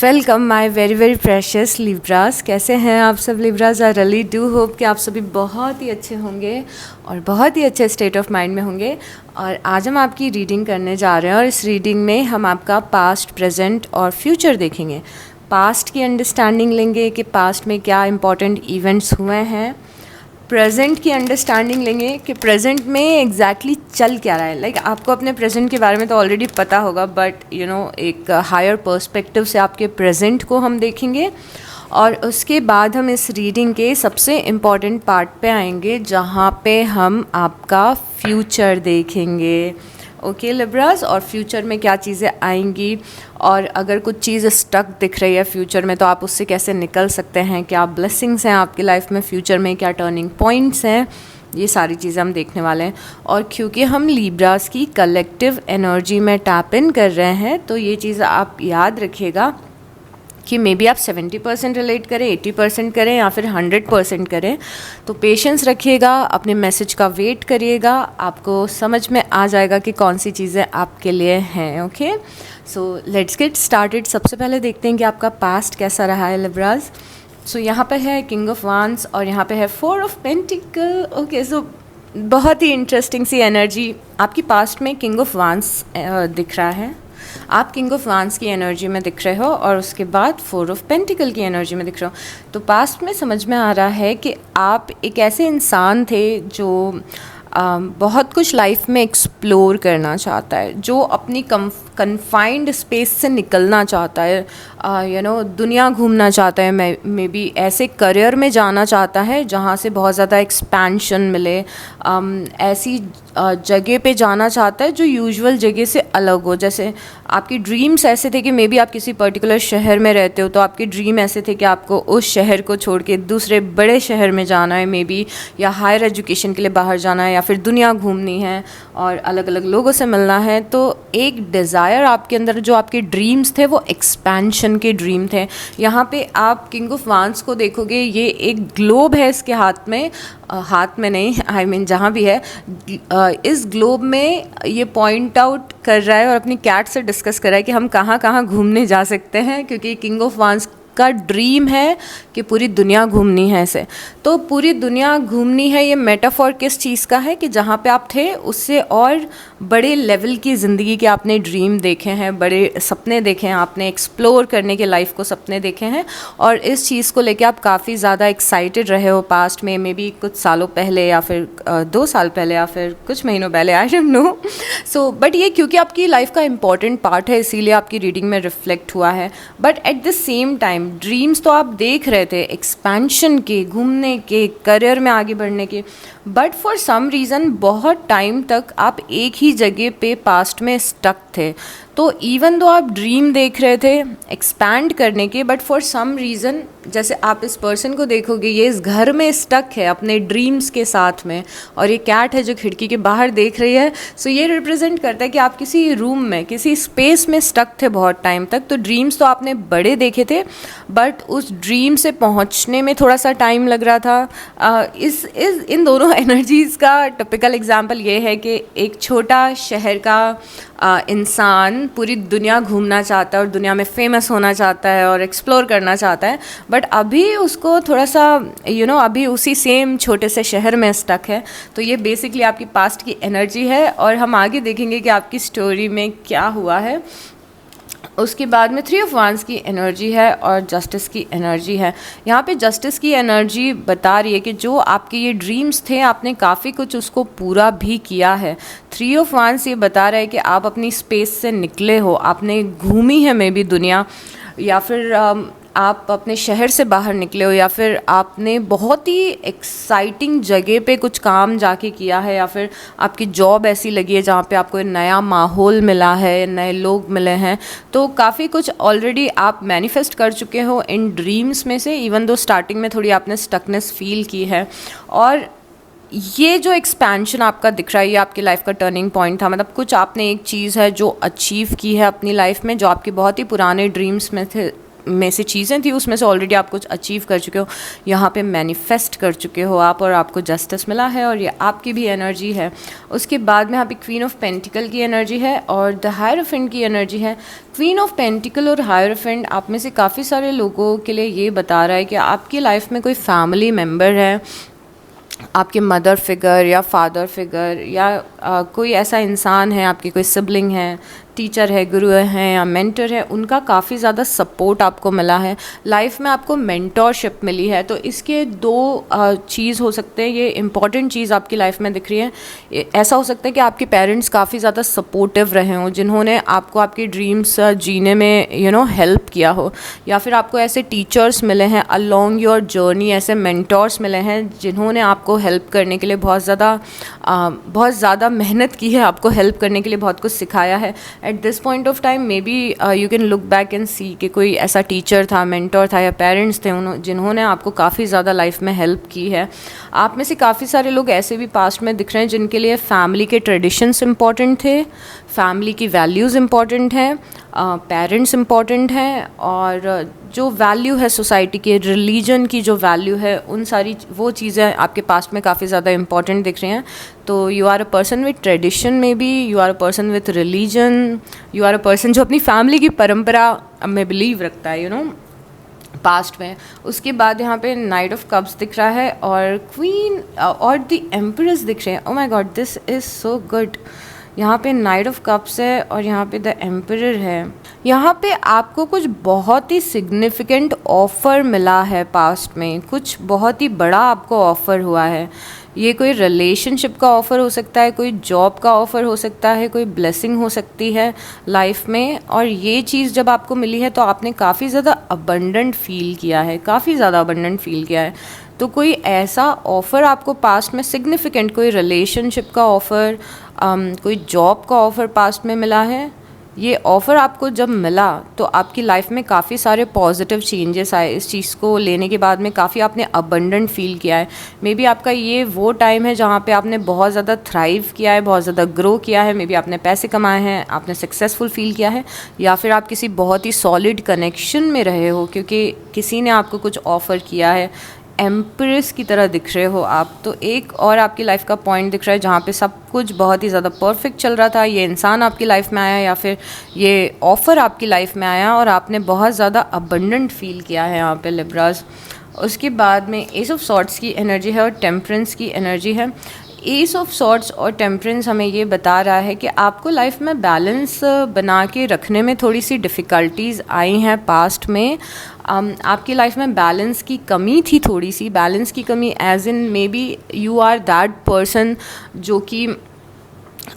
Welcome my very very precious Libras. कैसे हैं आप सब Libras? I really do hope कि आप सभी बहुत ही अच्छे होंगे और बहुत ही अच्छे स्टेट ऑफ माइंड में होंगे। और आज हम आपकी रीडिंग करने जा रहे हैं और इस रीडिंग में हम आपका पास्ट, प्रेजेंट और फ्यूचर देखेंगे। पास्ट की अंडरस्टैंडिंग लेंगे कि पास्ट में क्या इंपॉर्टेंट इवेंट्स हुए हैं। प्रेजेंट की अंडरस्टैंडिंग लेंगे कि प्रेजेंट में एग्जैक्टली चल क्या रहा है। लाइक आपको अपने प्रेजेंट के बारे में तो ऑलरेडी पता होगा, बट एक हायर पर्सपेक्टिव से आपके प्रेजेंट को हम देखेंगे। और उसके बाद हम इस रीडिंग के सबसे इम्पॉर्टेंट पार्ट पे आएंगे जहाँ पे हम आपका फ्यूचर देखेंगे। ओके लिब्रास, और फ्यूचर में क्या चीज़ें आएंगी और अगर कुछ चीज़ स्टक दिख रही है फ्यूचर में तो आप उससे कैसे निकल सकते हैं, क्या ब्लेसिंग्स हैं आपकी लाइफ में फ्यूचर में, क्या टर्निंग पॉइंट्स हैं, ये सारी चीज़ें हम देखने वाले हैं। और क्योंकि हम लिब्रास की कलेक्टिव एनर्जी में टैप इन कर रहे हैं तो ये चीज़ आप याद रखिएगा कि मे बी आप 70% रिलेट करें, 80% करें या फिर 100% करें। तो पेशेंस रखिएगा, अपने मैसेज का वेट करिएगा, आपको समझ में आ जाएगा कि कौन सी चीज़ें आपके लिए हैं। Okay, so let's get started. सबसे पहले देखते हैं कि आपका पास्ट कैसा रहा है लिब्रास। सो यहाँ पे है किंग ऑफ वांड्स और यहाँ पे है 4 ऑफ पेंटिकल। ओके, सो बहुत ही इंटरेस्टिंग सी एनर्जी आपकी पास्ट में किंग ऑफ वांड्स दिख रहा है। आप किंग ऑफ वांड्स की एनर्जी में दिख रहे हो और उसके बाद 4 ऑफ पेंटिकल की एनर्जी में दिख रहे हो। तो पास्ट में समझ में आ रहा है कि आप एक ऐसे इंसान थे जो बहुत कुछ लाइफ में एक्सप्लोर करना चाहता है, जो अपनी कन्फाइंड स्पेस से निकलना चाहता है, दुनिया घूमना चाहता है, मे बी ऐसे करियर में जाना चाहता है जहाँ से बहुत ज़्यादा एक्सपेंशन मिले, ऐसी जगह पे जाना चाहता है जो यूजुअल जगह से अलग हो। जैसे आपकी ड्रीम्स ऐसे थे कि मे बी आप किसी पर्टिकुलर शहर में रहते हो तो आपके ड्रीम ऐसे थे कि आपको उस शहर को छोड़ के दूसरे बड़े शहर में जाना है मे बी, या हायर एजुकेशन के लिए बाहर जाना है, या फिर दुनिया घूमनी है और अलग अलग लोगों से मिलना है। तो एक डिज़ायर आपके अंदर, जो आपके ड्रीम्स थे वो एक्सपेंशन के ड्रीम थे। यहाँ पे आप किंग ऑफ वांड्स को देखोगे, ये एक ग्लोब है इसके हाथ में, हाथ में नहीं, आई मीन जहाँ भी है, इस ग्लोब में ये पॉइंट आउट कर रहा है और अपनी कैट से डिस्कस कर रहा है कि हम कहाँ कहाँ घूमने जा सकते हैं, क्योंकि किंग ऑफ वांड्स का ड्रीम है कि पूरी दुनिया घूमनी है इसे। तो पूरी दुनिया घूमनी है, ये मेटाफॉर किस चीज़ का है कि जहाँ पे आप थे उससे और बड़े लेवल की ज़िंदगी के आपने ड्रीम देखे हैं, बड़े सपने देखे हैं, आपने एक्सप्लोर करने के लाइफ को सपने देखे हैं और इस चीज़ को लेके आप काफ़ी ज़्यादा एक्साइटेड रहे हो पास्ट में, मे बी कुछ सालों पहले या फिर 2 साल पहले या फिर कुछ महीनों पहले, आई डोंट नो। सो बट ये क्योंकि आपकी लाइफ का इंपॉर्टेंट पार्ट है इसीलिए आपकी रीडिंग में रिफ्लेक्ट हुआ है। But at the same time dreams तो आप देख रहे थे एक्सपेंशन के, घूमने के, करियर में आगे बढ़ने के, बट फॉर सम रीज़न बहुत टाइम तक आप एक ही जगह पे पास्ट में स्टक थे। तो इवन दो आप ड्रीम देख रहे थे एक्सपैंड करने के, बट फॉर सम रीज़न, जैसे आप इस पर्सन को देखोगे ये इस घर में स्टक है अपने ड्रीम्स के साथ में, और ये कैट है जो खिड़की के बाहर देख रही है। सो ये रिप्रेजेंट करता है कि आप किसी रूम में, किसी स्पेस में स्टक थे बहुत टाइम तक। तो ड्रीम्स तो आपने बड़े देखे थे बट उस ड्रीम से पहुंचने में थोड़ा सा टाइम लग रहा था। इन दोनों एनर्जीज़ का टिपिकल एग्जाम्पल ये है कि एक छोटा शहर का इंसान पूरी दुनिया घूमना चाहता है और दुनिया में फेमस होना चाहता है और एक्सप्लोर करना चाहता है, बट अभी उसको थोड़ा सा अभी उसी सेम छोटे से शहर में स्टक है। तो ये बेसिकली आपकी पास्ट की एनर्जी है और हम आगे देखेंगे कि आपकी स्टोरी में क्या हुआ है। उसके बाद में 3 ऑफ वांड्स की एनर्जी है और जस्टिस की एनर्जी है। यहाँ पे जस्टिस की एनर्जी बता रही है कि जो आपके ये ड्रीम्स थे आपने काफ़ी कुछ उसको पूरा भी किया है। 3 ऑफ वांड्स ये बता रहा है कि आप अपनी स्पेस से निकले हो, आपने घूमी है मे बी दुनिया, या फिर आप अपने शहर से बाहर निकले हो, या फिर आपने बहुत ही एक्साइटिंग जगह पे कुछ काम जाके किया है, या फिर आपकी जॉब ऐसी लगी है जहाँ पे आपको एक नया माहौल मिला है, नए लोग मिले हैं। तो काफ़ी कुछ ऑलरेडी आप मैनिफेस्ट कर चुके हो इन ड्रीम्स में से, इवन दो स्टार्टिंग में थोड़ी आपने स्टकनेस फील की है। और ये जो एक्सपेंशन आपका दिख रहा है ये आपकी लाइफ का टर्निंग पॉइंट था। मतलब कुछ आपने एक चीज़ है जो अचीव की है अपनी लाइफ में, जो आपके बहुत ही पुराने ड्रीम्स में में से चीज़ें थी उसमें से ऑलरेडी आप कुछ अचीव कर चुके हो, यहाँ पे मैनिफेस्ट कर चुके हो आप, और आपको जस्टिस मिला है और ये आपकी भी एनर्जी है। उसके बाद में यहाँ पे क्वीन ऑफ पेंटिकल की एनर्जी है और द हायरोफेंट की एनर्जी है। क्वीन ऑफ पेंटिकल और हायरोफेंट आप में से काफ़ी सारे लोगों के लिए ये बता रहा है कि आपकी लाइफ में कोई फैमिली मेम्बर है, आपके मदर फिगर या फादर फिगर या कोई ऐसा इंसान है, आपके कोई सिबलिंग है, टीचर है, गुरु हैं या मेंटर है, उनका काफ़ी ज़्यादा सपोर्ट आपको मिला है। लाइफ में आपको मेंटोरशिप मिली है। तो इसके दो चीज़ हो सकते हैं। ये इम्पॉर्टेंट चीज़ आपकी लाइफ में दिख रही है। ऐसा हो सकता है कि आपके पेरेंट्स काफ़ी ज़्यादा सपोर्टिव रहे हों, जिन्होंने आपको आपकी ड्रीम्स जीने में हेल्प किया हो, या फिर आपको ऐसे टीचर्स मिले हैं अलोंग योर जर्नी, ऐसे मेंटोर्स मिले हैं जिन्होंने आपको हेल्प करने के लिए बहुत ज़्यादा मेहनत की है, आपको हेल्प करने के लिए बहुत कुछ सिखाया है। At this point of time may be you can look back and see कि कोई ऐसा टीचर था, मेंटोर था या पेरेंट्स थे जिन्होंने आपको काफ़ी ज़्यादा लाइफ में हेल्प की है। आप में से काफ़ी सारे लोग ऐसे भी पास्ट में दिख रहे हैं जिनके लिए फैमिली के ट्रेडिशंस इम्पॉर्टेंट थे, फैमिली की वैल्यूज़ इम्पॉर्टेंट हैं, पेरेंट्स इम्पॉर्टेंट हैं, और जो वैल्यू है सोसाइटी के, रिलीजन की जो वैल्यू है, उन सारी वो चीज़ें आपके पास्ट में काफ़ी ज़्यादा इंपॉर्टेंट दिख रही हैं। तो you are a person with tradition, may be you are a person with religion, you are a person जो अपनी फैमिली की परंपरा में बिलीव रखता है पास्ट में। उसके बाद यहाँ पे नाइट ऑफ कप्स दिख रहा है और क्वीन और द एम्परेस दिख रहे हैं। Oh my God, this is so good. यहाँ पे नाइट ऑफ कप्स है और यहाँ पे द एम्परर है। यहाँ पे आपको कुछ बहुत ही सिग्निफिकेंट ऑफ़र मिला है पास्ट में, कुछ बहुत ही बड़ा आपको ऑफ़र हुआ है। ये कोई रिलेशनशिप का ऑफ़र हो सकता है, कोई जॉब का ऑफ़र हो सकता है, कोई ब्लेसिंग हो सकती है लाइफ में। और ये चीज़ जब आपको मिली है तो आपने काफ़ी ज़्यादा अबंडेंट फील किया है, काफ़ी ज़्यादा अबंडेंट फील किया है। तो कोई ऐसा ऑफ़र आपको पास्ट में सिग्निफिकेंट, कोई रिलेशनशिप का ऑफ़र, कोई जॉब का ऑफ़र पास्ट में मिला है। ये ऑफ़र आपको जब मिला तो आपकी लाइफ में काफ़ी सारे पॉजिटिव चेंजेस आए। इस चीज़ को लेने के बाद में काफ़ी आपने अबंडेंट फील किया है। मे बी आपका ये वो टाइम है जहाँ पे आपने बहुत ज़्यादा थ्राइव किया है, बहुत ज़्यादा ग्रो किया है। मे बी आपने पैसे कमाए हैं, आपने सक्सेसफुल फील किया है, या फिर आप किसी बहुत ही सॉलिड कनेक्शन में रहे हो क्योंकि किसी ने आपको कुछ ऑफ़र किया है। एम्प्रेस की तरह दिख रहे हो आप। तो एक और आपकी लाइफ का पॉइंट दिख रहा है जहाँ पे सब कुछ बहुत ही ज़्यादा परफेक्ट चल रहा था। ये इंसान आपकी लाइफ में आया या फिर ये ऑफ़र आपकी लाइफ में आया और आपने बहुत ज़्यादा अबंडेंट फील किया है यहाँ पे लिब्रास। उसके बाद में एस ऑफ सॉर्ड्स की एनर्जी है और टेम्परेंस की एनर्जी है। एस ऑफ सॉर्ड्स और टेम्परेंस हमें ये बता रहा है कि आपको लाइफ में बैलेंस बना के रखने में थोड़ी सी डिफ़िकल्टीज़ आई हैं पास्ट में। आपकी लाइफ में बैलेंस की कमी थी, थोड़ी सी बैलेंस की कमी as in may be you are that person जो कि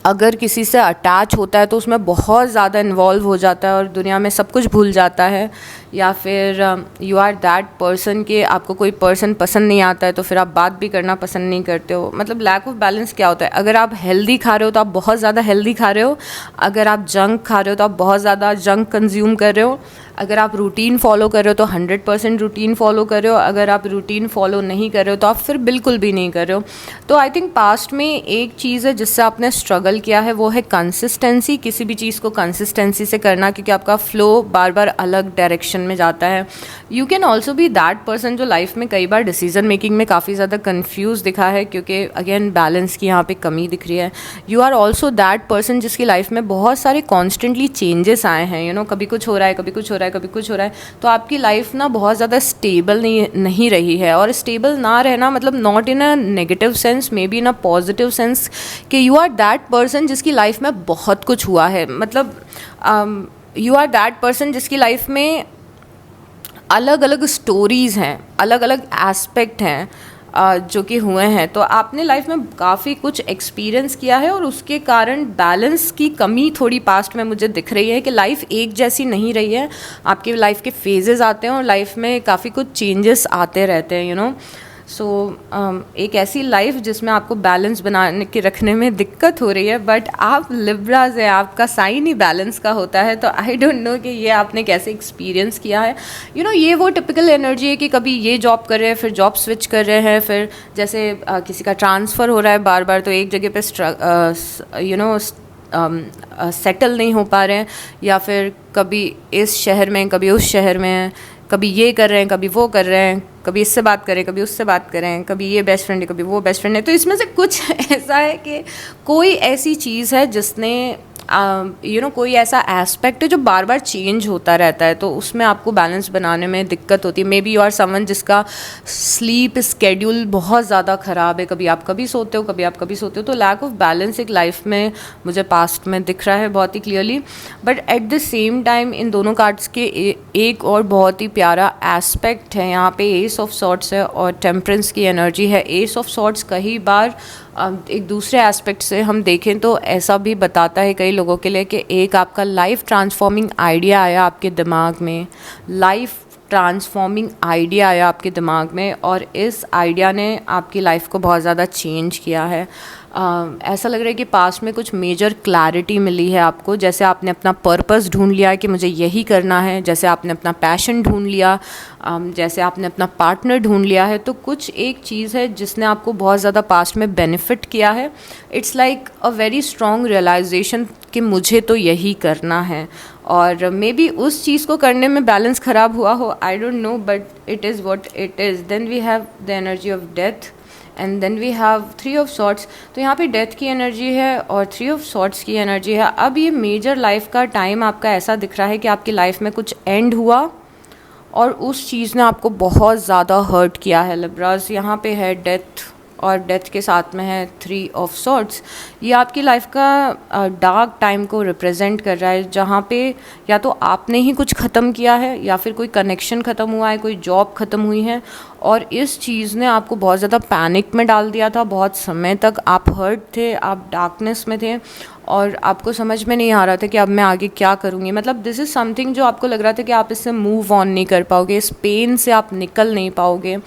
अगर किसी से अटैच होता है तो उसमें बहुत ज़्यादा इन्वॉल्व हो जाता है और दुनिया में सब कुछ भूल जाता है, या फिर यू आर दैट पर्सन कि आपको कोई पर्सन पसंद नहीं आता है तो फिर आप बात भी करना पसंद नहीं करते हो। मतलब लैक ऑफ बैलेंस क्या होता है? अगर आप हेल्दी खा रहे हो तो आप बहुत ज़्यादा हेल्दी खा रहे हो, अगर आप जंक खा रहे हो तो आप बहुत ज़्यादा जंक कंज्यूम कर रहे हो, अगर आप रूटीन फॉलो कर रहे हो तो 100% रूटीन फॉलो कर रहे हो, अगर आप रूटीन फॉलो नहीं कर रहे हो तो आप फिर बिल्कुल भी नहीं कर रहे हो। तो आई थिंक पास्ट में एक चीज़ है जिससे आपने स्ट्रगल किया है, वो है कंसिस्टेंसी। किसी भी चीज़ को कंसिस्टेंसी से करना, क्योंकि आपका फ्लो बार बार अलग डायरेक्शन में जाता है। You can also be that person जो लाइफ में कई बार डिसीजन मेकिंग में काफ़ी ज़्यादा कन्फ्यूज़ दिखा है, क्योंकि अगेन बैलेंस की यहाँ पे कमी दिख रही है। You are also that person जिसकी लाइफ में बहुत सारे कॉन्स्टेंटली चेंजेस आए हैं। कभी कुछ हो रहा है, कभी कुछ हो रहा है, कभी कुछ हो रहा है। तो आपकी लाइफ ना बहुत ज़्यादा स्टेबल नहीं रही है। और स्टेबल ना रहना मतलब not in a negative sense, may be in a positive sense, कि यू आर दैट पर्सन जिसकी लाइफ में बहुत कुछ हुआ है। मतलब यू आर दैट पर्सन जिसकी लाइफ में अलग अलग स्टोरीज़ हैं, अलग अलग एस्पेक्ट हैं जो कि हुए हैं। तो आपने लाइफ में काफ़ी कुछ एक्सपीरियंस किया है और उसके कारण बैलेंस की कमी थोड़ी पास्ट में मुझे दिख रही है कि लाइफ एक जैसी नहीं रही है। आपकी लाइफ के फेजेस आते हैं और लाइफ में काफ़ी कुछ चेंजेस आते रहते हैं सो एक ऐसी लाइफ जिसमें आपको बैलेंस बनाने के रखने में दिक्कत हो रही है। बट आप लिब्राज है, आपका साइन ही बैलेंस का होता है। तो आई डोंट नो कि ये आपने कैसे एक्सपीरियंस किया है। ये वो टिपिकल एनर्जी है कि कभी ये जॉब कर रहे हैं, फिर जॉब स्विच कर रहे हैं, फिर जैसे किसी का ट्रांसफ़र हो रहा है बार बार, तो एक जगह पे सेटल नहीं हो पा रहे हैं, या फिर कभी इस शहर में कभी उस शहर में हैं, कभी ये कर रहे हैं कभी वो कर रहे हैं, कभी इससे बात करें कभी उससे बात करें, कभी ये बेस्ट फ्रेंड है कभी वो बेस्ट फ्रेंड है। तो इसमें से कुछ ऐसा है कि कोई ऐसी चीज़ है जिसने कोई ऐसा एस्पेक्ट है जो बार बार चेंज होता रहता है, तो उसमें आपको बैलेंस बनाने में दिक्कत होती है। May be you are someone जिसका स्लीप स्केड्यूल बहुत ज़्यादा ख़राब है, कभी आप कभी सोते हो कभी आप कभी सोते हो, तो लैक ऑफ बैलेंस एक लाइफ में मुझे पास्ट में दिख रहा है बहुत ही clearly. But at the same time इन दोनों कार्ड्स के एक और बहुत ही प्यारा एस्पेक्ट है, यहाँ पे एस ऑफ सॉर्ट्स है और टेम्परेंस की एनर्जी है। एस ऑफ सॉर्ट्स कई बार एक दूसरे एस्पेक्ट से हम देखें तो ऐसा भी बताता है कई लोगों के लिए कि एक आपका लाइफ ट्रांसफॉर्मिंग आइडिया आया आपके दिमाग में, लाइफ ट्रांसफॉर्मिंग आइडिया आया आपके दिमाग में, और इस आइडिया ने आपकी लाइफ को बहुत ज़्यादा चेंज किया है। ऐसा लग रहा है कि पास्ट में कुछ मेजर क्लैरिटी मिली है आपको, जैसे आपने अपना पर्पस ढूंढ लिया है कि मुझे यही करना है, जैसे आपने अपना पैशन ढूंढ लिया, जैसे आपने अपना पार्टनर ढूंढ लिया है। तो कुछ एक चीज़ है जिसने आपको बहुत ज़्यादा पास्ट में बेनिफिट किया है। It's like a very strong realization कि मुझे तो यही करना है, और मे बी उस चीज़ को करने में बैलेंस ख़राब हुआ हो, I don't know, but it is what it is. Then we have the energy of death and then we have three of swords. तो यहाँ पे डेथ की एनर्जी है और थ्री ऑफ सॉर्ट्स की एनर्जी है। अब ये मेजर लाइफ का टाइम आपका ऐसा दिख रहा है कि आपकी लाइफ में कुछ एंड हुआ और उस चीज़ ने आपको बहुत ज़्यादा हर्ट किया है लिब्रास। यहाँ पे है डेथ और डेथ के साथ में है थ्री ऑफ सॉर्ट्स। ये आपकी लाइफ का डार्क टाइम को रिप्रेजेंट कर रहा है, जहाँ पे या तो आपने ही कुछ ख़त्म किया है या फिर कोई कनेक्शन ख़त्म हुआ है, कोई जॉब ख़त्म हुई है, और इस चीज़ ने आपको बहुत ज़्यादा पैनिक में डाल दिया था। बहुत समय तक आप हर्ट थे, आप डार्कनेस में थे और आपको समझ में नहीं आ रहा था कि अब मैं आगे क्या करूँगी। मतलब दिस इज़ समथिंग जो आपको लग रहा था कि आप इससे मूव ऑन नहीं कर पाओगे, इस पेन से आप निकल नहीं पाओगे।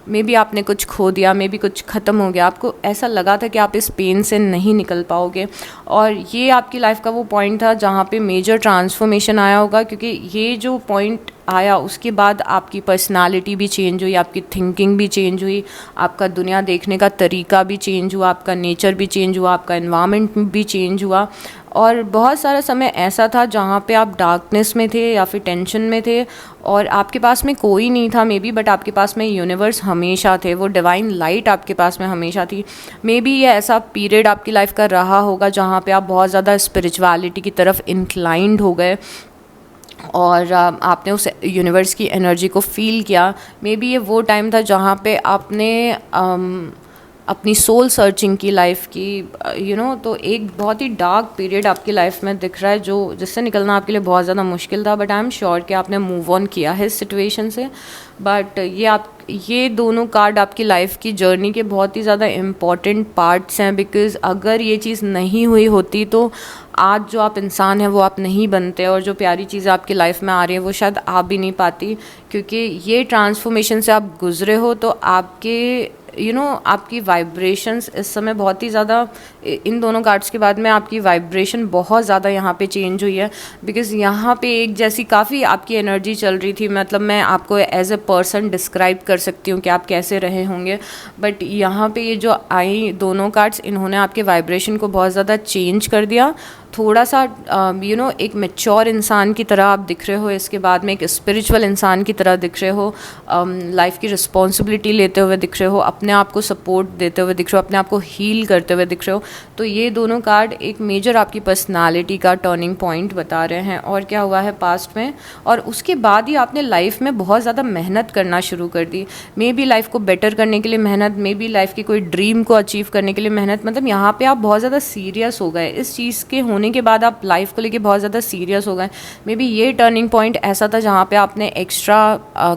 मे बी आपने कुछ खो दिया, मे बी कुछ ख़त्म हो गया, आपको ऐसा लगा था कि आप इस पेन से नहीं निकल पाओगे। और ये आपकी लाइफ का वो पॉइंट था जहाँ पे मेजर ट्रांसफॉर्मेशन आया होगा, क्योंकि ये जो पॉइंट आया उसके बाद आपकी पर्सनालिटी भी चेंज हुई, आपकी थिंकिंग भी चेंज हुई, आपका दुनिया देखने का तरीका भी चेंज हुआ, आपका नेचर भी चेंज हुआ, आपका एनवायरनमेंट भी चेंज हुआ। और बहुत सारा समय ऐसा था जहाँ पे आप डार्कनेस में थे या फिर टेंशन में थे और आपके पास में कोई नहीं था मे बी, बट आपके पास में यूनिवर्स हमेशा थे, वो डिवाइन लाइट आपके पास में हमेशा थी। मे बी ये ऐसा पीरियड आपकी लाइफ का रहा होगा जहाँ पे आप बहुत ज़्यादा स्पिरिचुअलिटी की तरफ इंक्लाइंड हो गए और आपने उस यूनिवर्स की एनर्जी को फील किया। मे बी ये वो टाइम था जहाँ पे आपने अपनी सोल सर्चिंग की लाइफ की, तो एक बहुत ही डार्क पीरियड आपकी लाइफ में दिख रहा है जो जिससे निकलना आपके लिए बहुत ज़्यादा मुश्किल था, बट आई एम श्योर कि आपने मूव ऑन किया है इस सिचुएशन से। बट ये दोनों कार्ड आपकी लाइफ की जर्नी के बहुत ही ज़्यादा इम्पॉर्टेंट पार्ट्स हैं, बिकॉज़ अगर ये चीज़ नहीं हुई होती तो आज जो आप इंसान हैं वो आप नहीं बनते, और जो प्यारी चीज़ें आपकी लाइफ में आ रही है वो शायद आ भी नहीं पाती, क्योंकि ये ट्रांसफॉर्मेशन से आप गुजरे हो। तो आपके आपकी वाइब्रेशंस इस समय बहुत ही ज़्यादा, इन दोनों कार्ड्स के बाद में आपकी वाइब्रेशन बहुत ज़्यादा यहाँ पे चेंज हुई है, बिकॉज़ यहाँ पे एक जैसी काफ़ी आपकी एनर्जी चल रही थी। मतलब मैं आपको एज ए पर्सन डिस्क्राइब कर सकती हूँ कि आप कैसे रहे होंगे, बट यहाँ पे ये जो आई दोनों कार्ड्स, इन्होंने आपके वाइब्रेशन को बहुत ज़्यादा चेंज कर दिया। थोड़ा सा एक मैच्योर इंसान की तरह आप दिख रहे हो, इसके बाद में एक स्पिरिचुअल इंसान की तरह दिख रहे हो, लाइफ की रिस्पॉन्सिबिलिटी लेते हुए दिख रहे हो, अपने आप को सपोर्ट देते हुए दिख रहे हो, अपने आप को हील करते हुए दिख रहे हो। तो ये दोनों कार्ड एक मेजर आपकी पर्सनालिटी का टर्निंग पॉइंट बता रहे हैं और क्या हुआ है पास्ट में, और उसके बाद ही आपने लाइफ में बहुत ज़्यादा मेहनत करना शुरू कर दी। मे बी लाइफ को बेटर करने के लिए मेहनत, मे बी लाइफ की कोई ड्रीम को अचीव करने के लिए मेहनत। मतलब यहाँ पे आप बहुत ज़्यादा सीरियस हो गए, इस चीज़ के होने के बाद आप लाइफ को लेके बहुत ज़्यादा सीरियस हो गए। मे बी ये टर्निंग पॉइंट ऐसा था जहाँ पे आपने एक्स्ट्रा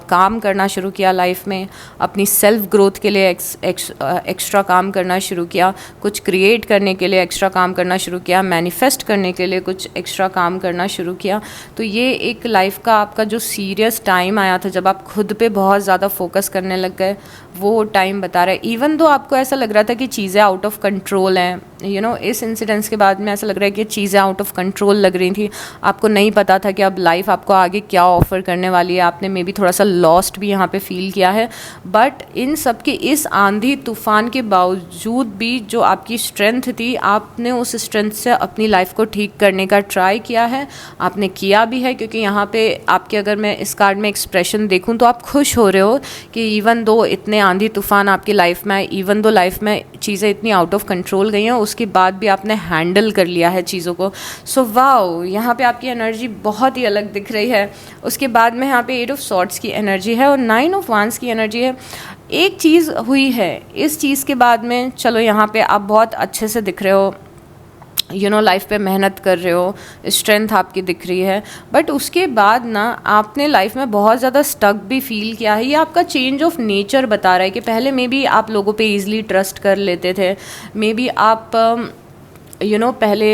काम करना शुरू किया लाइफ में, अपनी सेल्फ ग्रोथ के लिए एक्स्ट्रा काम करना शुरू किया, कुछ क्रिएट करने के लिए एक्स्ट्रा काम करना शुरू किया, मैनिफेस्ट करने के लिए कुछ एक्स्ट्रा काम करना शुरू किया। तो ये एक लाइफ का आपका जो सीरियस टाइम आया था जब आप खुद पे बहुत ज़्यादा फोकस करने लग गए, वो टाइम बता रहा है। इवन दो आपको ऐसा लग रहा था कि चीज़ें आउट ऑफ कंट्रोल हैं, इस इंसिडेंट्स के बाद में ऐसा लग रहा है कि चीज़ें आउट ऑफ कंट्रोल लग रही थी, आपको नहीं पता था कि अब लाइफ आपको आगे क्या ऑफ़र करने वाली है, आपने मे बी थोड़ा सा लॉस्ट भी यहाँ पे फील किया है। बट इन सब के इस आंधी तूफ़ान के बावजूद भी जो आपकी स्ट्रेंथ थी, आपने उस स्ट्रेंथ से अपनी लाइफ को ठीक करने का ट्राई किया है, आपने किया भी है। क्योंकि यहाँ पे आपके, अगर मैं इस कार्ड में एक्सप्रेशन देखूँ तो आप खुश हो रहे हो कि इवन दो इतने आंधी तूफ़ान आपकी लाइफ में आए, इवन दो लाइफ में चीज़ें इतनी आउट ऑफ कंट्रोल गई हैं, उसके बाद भी आपने हैंडल कर लिया है चीज़ों को। सो वाओ, यहाँ पे आपकी एनर्जी बहुत ही अलग दिख रही है। उसके बाद में यहाँ पे 8 ऑफ सॉर्ड्स की एनर्जी है और 9 ऑफ वांड्स की एनर्जी है। एक चीज़ हुई है इस चीज़ के बाद में, चलो यहाँ पे आप बहुत अच्छे से दिख रहे हो, लाइफ पे मेहनत कर रहे हो, स्ट्रेंथ आपकी दिख रही है। बट उसके बाद ना आपने लाइफ में बहुत ज़्यादा स्टक भी फील किया है। ये आपका चेंज ऑफ नेचर बता रहा है कि पहले मे बी आप लोगों पे ईजिली ट्रस्ट कर लेते थे, मे बी आप पहले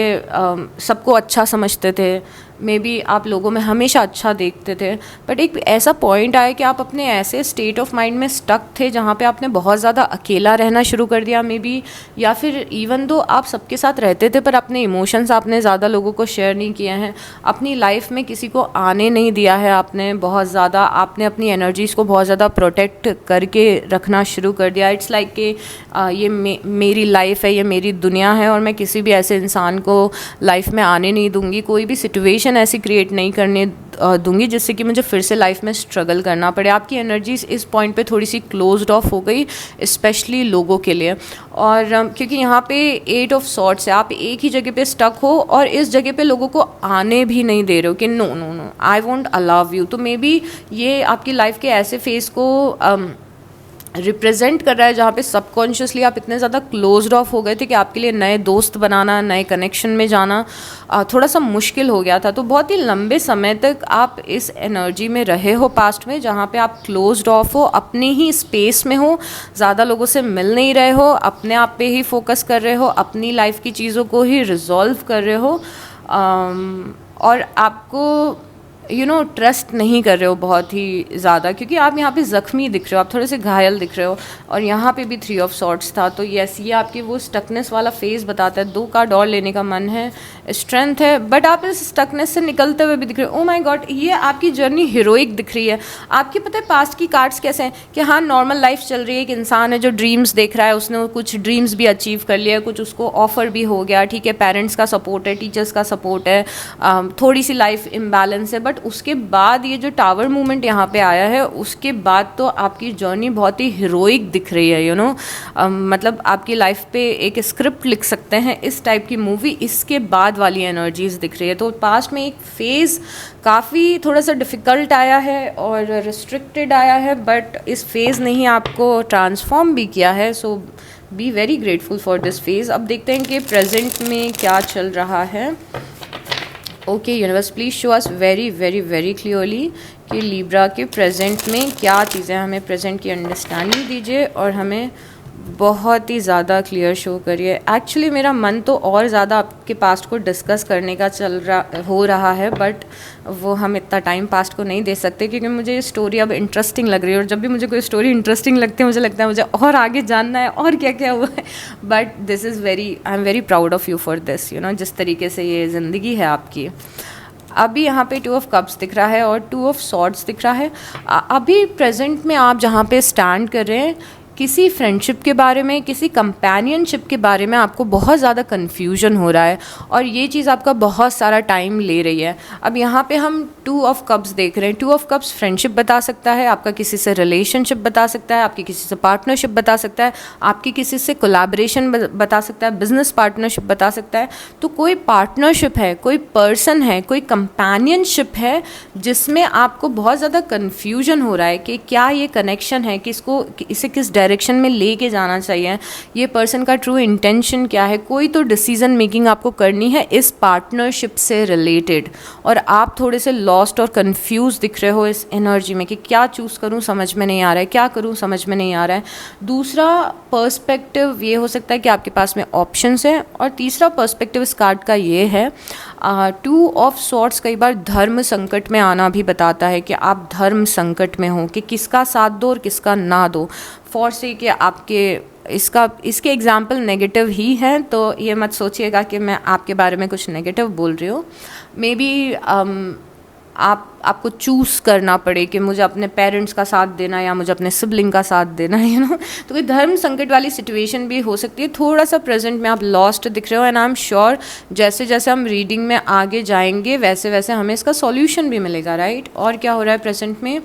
सबको अच्छा समझते थे, मे बी आप लोगों में हमेशा अच्छा देखते थे। बट एक ऐसा पॉइंट आया कि आप अपने ऐसे स्टेट ऑफ माइंड में स्टक थे जहाँ पे आपने बहुत ज़्यादा अकेला रहना शुरू कर दिया मे बी, या फिर इवन दो आप सबके साथ रहते थे पर अपने इमोशंस आपने ज़्यादा लोगों को शेयर नहीं किए हैं, अपनी लाइफ में किसी को आने नहीं दिया है आपने, बहुत ज़्यादा आपने अपनी एनर्जीज़ को बहुत ज़्यादा प्रोटेक्ट करके रखना शुरू कर दिया। इट्स लाइक कि ये मेरी लाइफ है, ये मेरी दुनिया है और मैं किसी भी ऐसे इंसान को लाइफ में आने नहीं दूंगी, कोई भी सिचुएशन ऐसी क्रिएट नहीं करने दूंगी जिससे कि मुझे फिर से लाइफ में स्ट्रगल करना पड़े। आपकी एनर्जीज इस पॉइंट पे थोड़ी सी क्लोज्ड ऑफ हो गई, स्पेशली लोगों के लिए। और क्योंकि यहाँ पे 8 ऑफ सॉर्ड्स है, आप एक ही जगह पे स्टक हो और इस जगह पे लोगों को आने भी नहीं दे रहे हो कि no no no I won't allow you. तो मे बी ये आपकी लाइफ के ऐसे फेस को रिप्रेजेंट कर रहा है जहाँ पे सबकॉन्शियसली आप इतने ज़्यादा क्लोज्ड ऑफ हो गए थे कि आपके लिए नए दोस्त बनाना, नए कनेक्शन में जाना थोड़ा सा मुश्किल हो गया था। तो बहुत ही लंबे समय तक आप इस एनर्जी में रहे हो पास्ट में, जहाँ पे आप क्लोज्ड ऑफ हो, अपने ही स्पेस में हो, ज़्यादा लोगों से मिल नहीं रहे हो, अपने आप पे ही फोकस कर रहे हो, अपनी लाइफ की चीज़ों को ही रिजॉल्व कर रहे हो, और आपको ट्रस्ट नहीं कर रहे हो बहुत ही ज़्यादा, क्योंकि आप यहाँ पे ज़ख्मी दिख रहे हो, आप थोड़े से घायल दिख रहे हो। और यहाँ पे भी 3 ऑफ सॉर्ड्स था। तो यस, ये आपकी वो स्टकनेस वाला फेज़ बताता है। 2 कार्ड और लेने का मन है, स्ट्रेंथ है, बट आप इस स्टकनेस से निकलते हुए भी दिख रहे हो। ओ माय गॉड, ये आपकी जर्नी हीरोइक दिख रही है। आपके पता है पास्ट की कार्ड्स कैसे हैं कि हाँ, नॉर्मल लाइफ चल रही है, एक इंसान है जो ड्रीम्स देख रहा है, उसने कुछ ड्रीम्स भी अचीव कर लिया, कुछ उसको ऑफर भी हो गया, ठीक है, पेरेंट्स का सपोर्ट है, टीचर्स का सपोर्ट है, थोड़ी सी लाइफ इम्बैलेंस है। बट उसके बाद ये जो टावर मूवमेंट यहाँ पे आया है, उसके बाद तो आपकी जर्नी बहुत ही हीरोइक दिख रही है। मतलब आपकी लाइफ पे एक स्क्रिप्ट लिख सकते हैं इस टाइप की मूवी, इसके बाद वाली एनर्जीज दिख रही है। तो पास्ट में एक फेज़ काफ़ी थोड़ा सा डिफ़िकल्ट आया है और रिस्ट्रिक्टेड आया है, बट इस फेज़ ने ही आपको ट्रांसफॉर्म भी किया है। So be very grateful for this phase. अब देखते हैं कि प्रेजेंट में क्या चल रहा है। Okay universe, please show us very very very clearly कि लिब्रा के प्रेजेंट में क्या चीज़ें, हमें प्रेजेंट की अंडरस्टैंडिंग दीजिए और हमें बहुत ही ज़्यादा क्लियर शो करिए। एक्चुअली मेरा मन तो और ज़्यादा आपके पास्ट को डिस्कस करने का हो रहा है, बट वो हम इतना टाइम पास्ट को नहीं दे सकते क्योंकि मुझे ये स्टोरी अब इंटरेस्टिंग लग रही है। और जब भी मुझे कोई स्टोरी इंटरेस्टिंग लगती है, मुझे लगता है मुझे और आगे जानना है और क्या क्या हुआ है। But this is I am very proud of you for this, जिस तरीके से ये ज़िंदगी है आपकी। अभी यहाँ पे 2 ऑफ कप्स दिख रहा है और 2 ऑफ सॉर्ड्स दिख रहा है। अभी प्रेजेंट में आप जहाँ पे स्टैंड कर रहे हैं, किसी फ्रेंडशिप के बारे में, किसी कंपेनियनशिप के बारे में आपको बहुत ज़्यादा कन्फ्यूजन हो रहा है और ये चीज़ आपका बहुत सारा टाइम ले रही है। अब यहाँ पे हम 2 ऑफ कप्स देख रहे हैं। 2 ऑफ कप्स फ्रेंडशिप बता सकता है, आपका किसी से रिलेशनशिप बता सकता है, आपकी किसी से पार्टनरशिप बता सकता है, आपकी किसी से कोलैबोरेशन बता सकता है, बिजनेस पार्टनरशिप बता सकता है। तो कोई पार्टनरशिप है, कोई पर्सन है, कोई कंपेनियनशिप है जिसमें आपको बहुत ज़्यादा कन्फ्यूजन हो रहा है कि क्या ये कनेक्शन है, किसको इसे किस डायरेक्शन में लेके जाना चाहिए, ये पर्सन का ट्रू इंटेंशन क्या है। कोई तो डिसीजन मेकिंग आपको करनी है इस पार्टनरशिप से रिलेटेड और आप थोड़े से लॉस्ट और कंफ्यूज दिख रहे हो इस एनर्जी में कि क्या चूज़ करूं समझ में नहीं आ रहा है, क्या करूं समझ में नहीं आ रहा है। दूसरा पर्सपेक्टिव ये हो सकता है कि आपके पास में ऑप्शंस हैं और तीसरा पर्सपेक्टिव इस कार्ड का ये है 2 ऑफ सॉर्ड्स कई बार धर्म संकट में आना भी बताता है कि आप धर्म संकट में हो कि किसका साथ दो और किसका ना दो। फॉर से कि आपके इसके एग्जाम्पल नेगेटिव ही हैं, तो ये मत सोचिएगा कि मैं आपके बारे में कुछ नेगेटिव बोल रही हूँ। मे बी आपको चूज़ करना पड़े कि मुझे अपने पेरेंट्स का साथ देना या मुझे अपने सिबलिंग का साथ देना है, तो कोई धर्म संकट वाली सिचुएशन भी हो सकती है। थोड़ा सा प्रेजेंट में आप लॉस्ट दिख रहे हो, एंड आई एम श्योर जैसे जैसे हम रीडिंग में आगे जाएंगे वैसे वैसे हमें इसका सॉल्यूशन भी मिलेगा, राइट। और क्या हो रहा है प्रेजेंट में,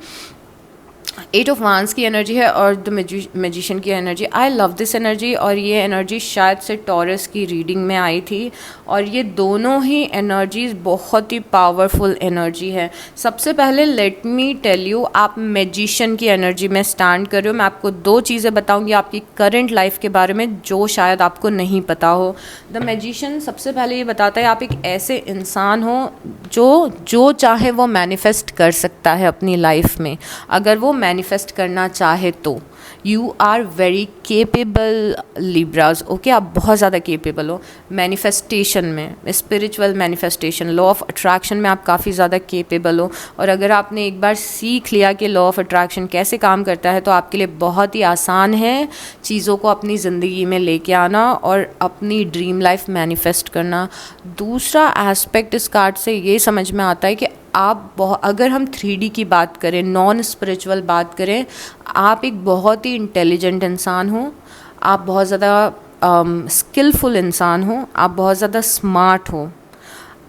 8 ऑफ वांस की एनर्जी है और द मैजिशियन की energy. I love this energy, और ये एनर्जी शायद से टॉरस की रीडिंग में आई थी, और ये दोनों ही एनर्जीज बहुत ही पावरफुल एनर्जी है। सबसे पहले लेट मी टेल यू, आप मैजिशियन की एनर्जी में स्टैंड कर रहे हो। मैं आपको 2 चीज़ें बताऊंगी आपकी करंट लाइफ के बारे में जो शायद आपको नहीं पता हो। द मैजिशियन सबसे पहले ये बताता है आप एक ऐसे इंसान हो जो चाहे वो मैनिफेस्ट कर सकता है अपनी लाइफ में, अगर वो मैनिफेस्ट करना चाहे तो। You are very capable Libras, okay. आप बहुत ज़्यादा केपेबल हो मैनिफेस्टेशन में, spiritual manifestation, law of attraction में आप काफ़ी ज़्यादा केपेबल हो। और अगर आपने एक बार सीख लिया कि लॉ ऑफ अट्रैक्शन कैसे काम करता है, तो आपके लिए बहुत ही आसान है चीज़ों को अपनी ज़िंदगी में लेके आना और अपनी ड्रीम लाइफ मैनिफेस्ट करना। दूसरा एस्पेक्ट इस कार्ड से ये समझ में आता है कि अगर हम 3D की बात करें, नॉन स्पिरिचुअल बात करें, आप एक बहुत ही इंटेलिजेंट इंसान हो, आप बहुत ज़्यादा स्किलफुल इंसान हो, आप बहुत ज़्यादा स्मार्ट हो,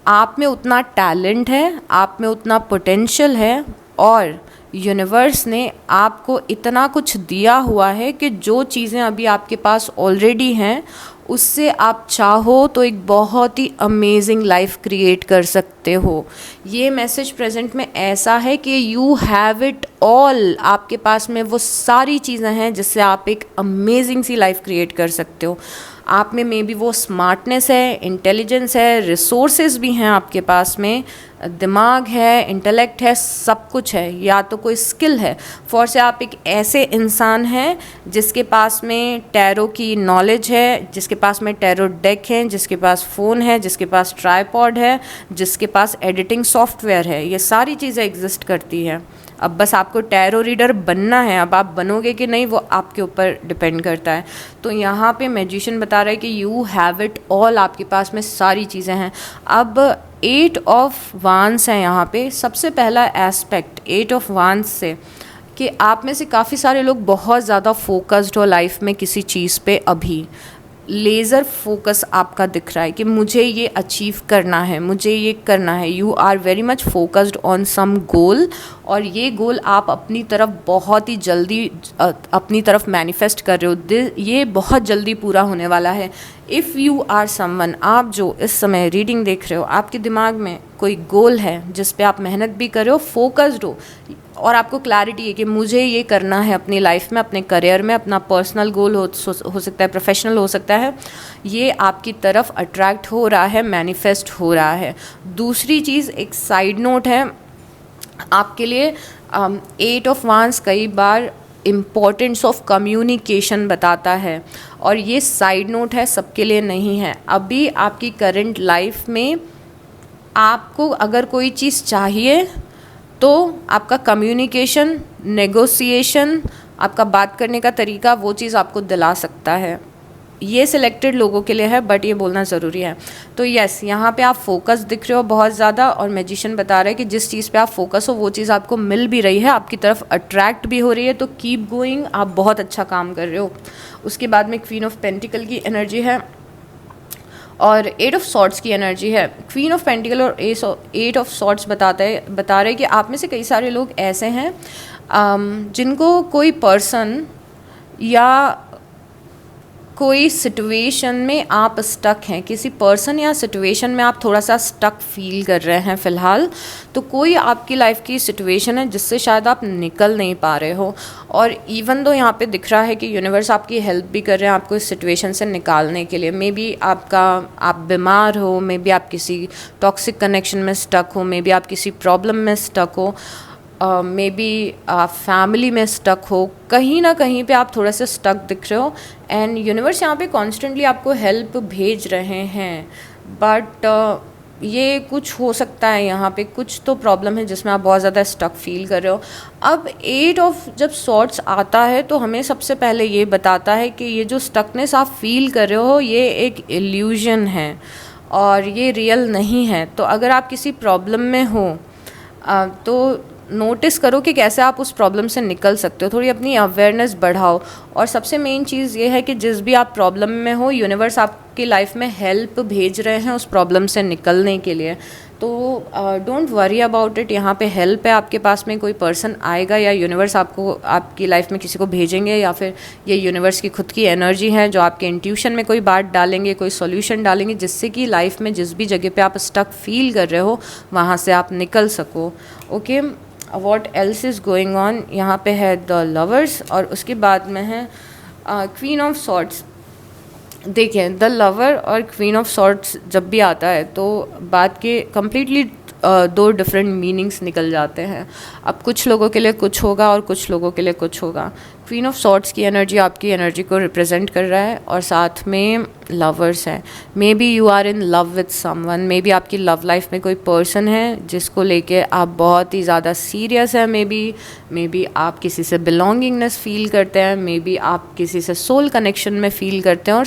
आप में उतना टैलेंट है, आप में उतना पोटेंशियल है, और यूनिवर्स ने आपको इतना कुछ दिया हुआ है कि जो चीज़ें अभी आपके पास ऑलरेडी हैं उससे आप चाहो तो एक बहुत ही अमेजिंग लाइफ क्रिएट कर सकते हो। ये मैसेज प्रेजेंट में ऐसा है कि यू हैव इट ऑल, आपके पास में वो सारी चीज़ें हैं जिससे आप एक अमेजिंग सी लाइफ क्रिएट कर सकते हो। आप में मे बी वो स्मार्टनेस है, इंटेलिजेंस है, रिसोर्सेज भी हैं आपके पास में, दिमाग है, इंटेलेक्ट है, सब कुछ है, या तो कोई स्किल है। फॉर से आप एक ऐसे इंसान हैं जिसके पास में टैरो की नॉलेज है, जिसके पास में टैरो डेक है, जिसके पास फ़ोन है, जिसके पास ट्राइपॉड है, जिसके पास एडिटिंग सॉफ्टवेयर है। ये सारी चीज़ें एग्जिस्ट करती हैं। अब बस आपको टैरो रीडर बनना है, अब आप बनोगे कि नहीं वो आपके ऊपर डिपेंड करता है। तो यहाँ पे मैजिशियन बता रहा है कि यू हैव इट ऑल, आपके पास में सारी चीज़ें हैं। अब 8 ऑफ वांस है यहाँ पे। सबसे पहला एस्पेक्ट 8 ऑफ वांस से कि आप में से काफ़ी सारे लोग बहुत ज़्यादा फोकस्ड हो लाइफ में किसी चीज़ पे, अभी लेज़र फोकस आपका दिख रहा है कि मुझे ये अचीव करना है, मुझे ये करना है। You are very much focused on some goal, और ये गोल आप अपनी तरफ बहुत ही जल्दी अपनी तरफ मैनिफेस्ट कर रहे हो। ये बहुत जल्दी पूरा होने वाला है। इफ़ यू आर समवन, आप जो इस समय रीडिंग देख रहे हो, आपके दिमाग में कोई गोल है जिस पे आप मेहनत भी कर रहे हो, फोकस्ड हो, और आपको क्लैरिटी है कि मुझे ये करना है अपनी लाइफ में, अपने करियर में, अपना पर्सनल गोल हो सकता है, प्रोफेशनल हो सकता है, ये आपकी तरफ अट्रैक्ट हो रहा है, मैनिफेस्ट हो रहा है। दूसरी चीज़, एक साइड नोट है आपके लिए, 8 ऑफ वांस कई बार इम्पोर्टेंस ऑफ कम्युनिकेशन बताता है, और ये साइड नोट है, सबके लिए नहीं है। अभी आपकी करंट लाइफ में आपको अगर कोई चीज़ चाहिए तो आपका कम्युनिकेशन, नेगोशिएशन, आपका बात करने का तरीका, वो चीज़ आपको दिला सकता है। ये सिलेक्टेड लोगों के लिए है, बट ये बोलना ज़रूरी है। तो यस, यहाँ पे आप फोकस दिख रहे हो बहुत ज़्यादा, और मैजिशियन बता रहा है कि जिस चीज़ पे आप फोकस हो वो चीज़ आपको मिल भी रही है, आपकी तरफ अट्रैक्ट भी हो रही है, तो कीप गोइंग, आप बहुत अच्छा काम कर रहे हो। उसके बाद में क्वीन ऑफ पेंटिकल की एनर्जी है और 8 ऑफ सॉर्ड्स की एनर्जी है। क्वीन ऑफ पेंटिकल और 8 ऑफ सॉर्ड्स बता रहे हैं कि आप में से कई सारे लोग ऐसे हैं जिनको कोई पर्सन या कोई सिचुएशन में आप स्टक हैं, किसी पर्सन या सिचुएशन में आप थोड़ा सा स्टक फील कर रहे हैं फ़िलहाल। तो कोई आपकी लाइफ की सिचुएशन है जिससे शायद आप निकल नहीं पा रहे हो, और इवन दो यहाँ पे दिख रहा है कि यूनिवर्स आपकी हेल्प भी कर रहे हैं आपको इस सिचुएशन से निकालने के लिए। मे बी आप बीमार हो, मे बी आप किसी टॉक्सिक कनेक्शन में स्टक हो, मे बी आप किसी प्रॉब्लम में स्टक हो, मे बी आप फैमिली में स्टक हो, कहीं ना कहीं पे आप थोड़ा सा स्टक दिख रहे हो, एंड यूनिवर्स यहाँ पे कॉन्स्टेंटली आपको हेल्प भेज रहे हैं। बट ये कुछ हो सकता है, यहाँ पे कुछ तो प्रॉब्लम है जिसमें आप बहुत ज़्यादा स्टक फील कर रहे हो। अब एट ऑफ जब सॉर्ट्स आता है तो हमें सबसे पहले ये बताता है कि ये जो स्टकनेस आप फील कर रहे हो ये एक इल्यूजन है और ये रियल नहीं है। तो अगर आप किसी प्रॉब्लम में हो तो नोटिस करो कि कैसे आप उस प्रॉब्लम से निकल सकते हो, थोड़ी अपनी अवेयरनेस बढ़ाओ। और सबसे मेन चीज़ ये है कि जिस भी आप प्रॉब्लम में हो, यूनिवर्स आपकी लाइफ में हेल्प भेज रहे हैं उस प्रॉब्लम से निकलने के लिए। तो डोंट वरी अबाउट इट, यहाँ पे हेल्प है आपके पास में, कोई पर्सन आएगा या यूनिवर्स आपको आपकी लाइफ में किसी को भेजेंगे, या फिर ये यूनिवर्स की खुद की एनर्जी है जो आपके इंट्यूशन में कोई बात डालेंगे, कोई सॉल्यूशन डालेंगे, जिससे कि लाइफ में जिस भी जगह पे आप स्टक फील कर रहे हो वहाँ से आप निकल सको। Okay, what else is going on, यहाँ पे है द लवर्स और उसके बाद में है क्वीन ऑफ सॉर्ड्स। देखिए, द लवर और क्वीन ऑफ सॉर्ड्स जब भी आता है तो बात के कम्प्लीटली दो डिफरेंट मीनिंग्स निकल जाते हैं। अब कुछ लोगों के लिए कुछ होगा और कुछ लोगों के लिए कुछ होगा। क्वीन ऑफ सॉर्ड्स की एनर्जी आपकी एनर्जी को रिप्रेजेंट कर रहा है और साथ में लवर्स है। May be you are in love with someone, may be आपकी लव लाइफ में कोई पर्सन है जिसको लेके आप बहुत ही ज़्यादा सीरियस है। मे बी आप किसी से बिलोंगिंगनेस फील करते हैं, मे बी आप किसी से सोल कनेक्शन में फील करते हैं और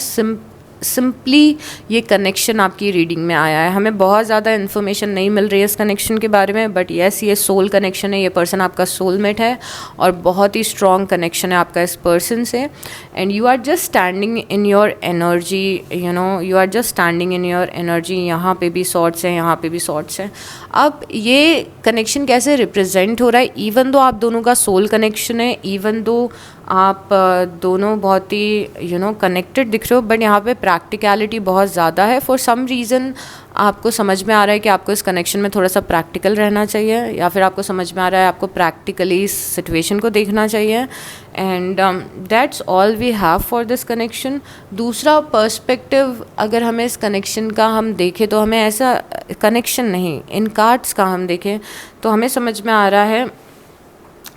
सिंपली ये कनेक्शन आपकी रीडिंग में आया है। हमें बहुत ज़्यादा इन्फॉर्मेशन नहीं मिल रही है इस कनेक्शन के बारे में, बट येस ये सोल कनेक्शन है, ये पर्सन आपका सोलमेट है और बहुत ही स्ट्रॉन्ग कनेक्शन है आपका इस पर्सन से। And you are just standing in your energy, you know, you are just standing in your energy. यहाँ पे भी सॉर्ट्स हैं, यहाँ पे भी सॉर्ट्स हैं। अब ये कनेक्शन कैसे रिप्रेजेंट हो रहा है, इवन दो आप दोनों का सोल कनेक्शन है, इवन दो आप दोनों बहुत ही कनेक्टेड दिख रहे हो, बट यहाँ पे प्रैक्टिकलिटी बहुत ज़्यादा है। फॉर सम रीज़न आपको समझ में आ रहा है कि आपको इस कनेक्शन में थोड़ा सा प्रैक्टिकल रहना चाहिए, या फिर आपको समझ में आ रहा है आपको प्रैक्टिकली इस सिचुएशन को देखना चाहिए। And that's all we have for this connection. दूसरा पर्सपेक्टिव अगर हमें इस कनेक्शन का हम देखें तो हमें ऐसा कनेक्शन नहीं, इन कार्ड्स का हम देखें तो हमें समझ में आ रहा है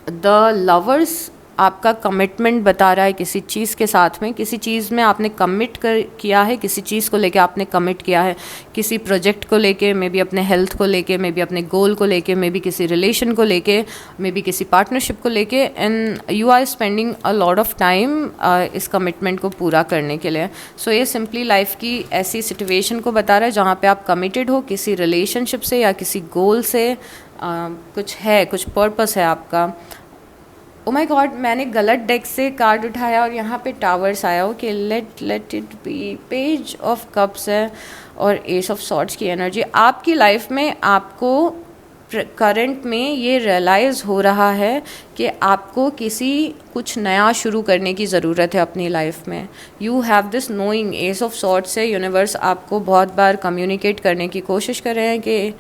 द लवर्स आपका कमिटमेंट बता रहा है किसी चीज़ के साथ में, किसी चीज़ में आपने कमिट किया है, किसी चीज़ को लेके आपने कमिट किया है, किसी प्रोजेक्ट को लेके, मे बी अपने हेल्थ को लेके, मे बी अपने गोल को लेके, मे बी किसी रिलेशन को लेके, मे बी किसी पार्टनरशिप को लेके, and you are spending a lot of time इस कमिटमेंट को पूरा करने के लिए। सो ये सिंपली लाइफ की ऐसी सिचुएशन को बता रहा है जहाँ पे आप कमिटेड हो किसी रिलेशनशिप से या किसी गोल से, कुछ है, कुछ पर्पस है आपका। ओ माय गॉड, मैंने गलत डेक से कार्ड उठाया और यहाँ पे टावर्स आया। Okay, let it be, page of cups है और एस ऑफ सॉर्ड्स की एनर्जी। आपकी लाइफ में आपको करंट में ये रियलाइज़ हो रहा है कि आपको कुछ नया शुरू करने की ज़रूरत है अपनी लाइफ में। You have this knowing, S of swords से यूनिवर्स आपको बहुत बार कम्युनिकेट करने की कोशिश कर रहे हैं कि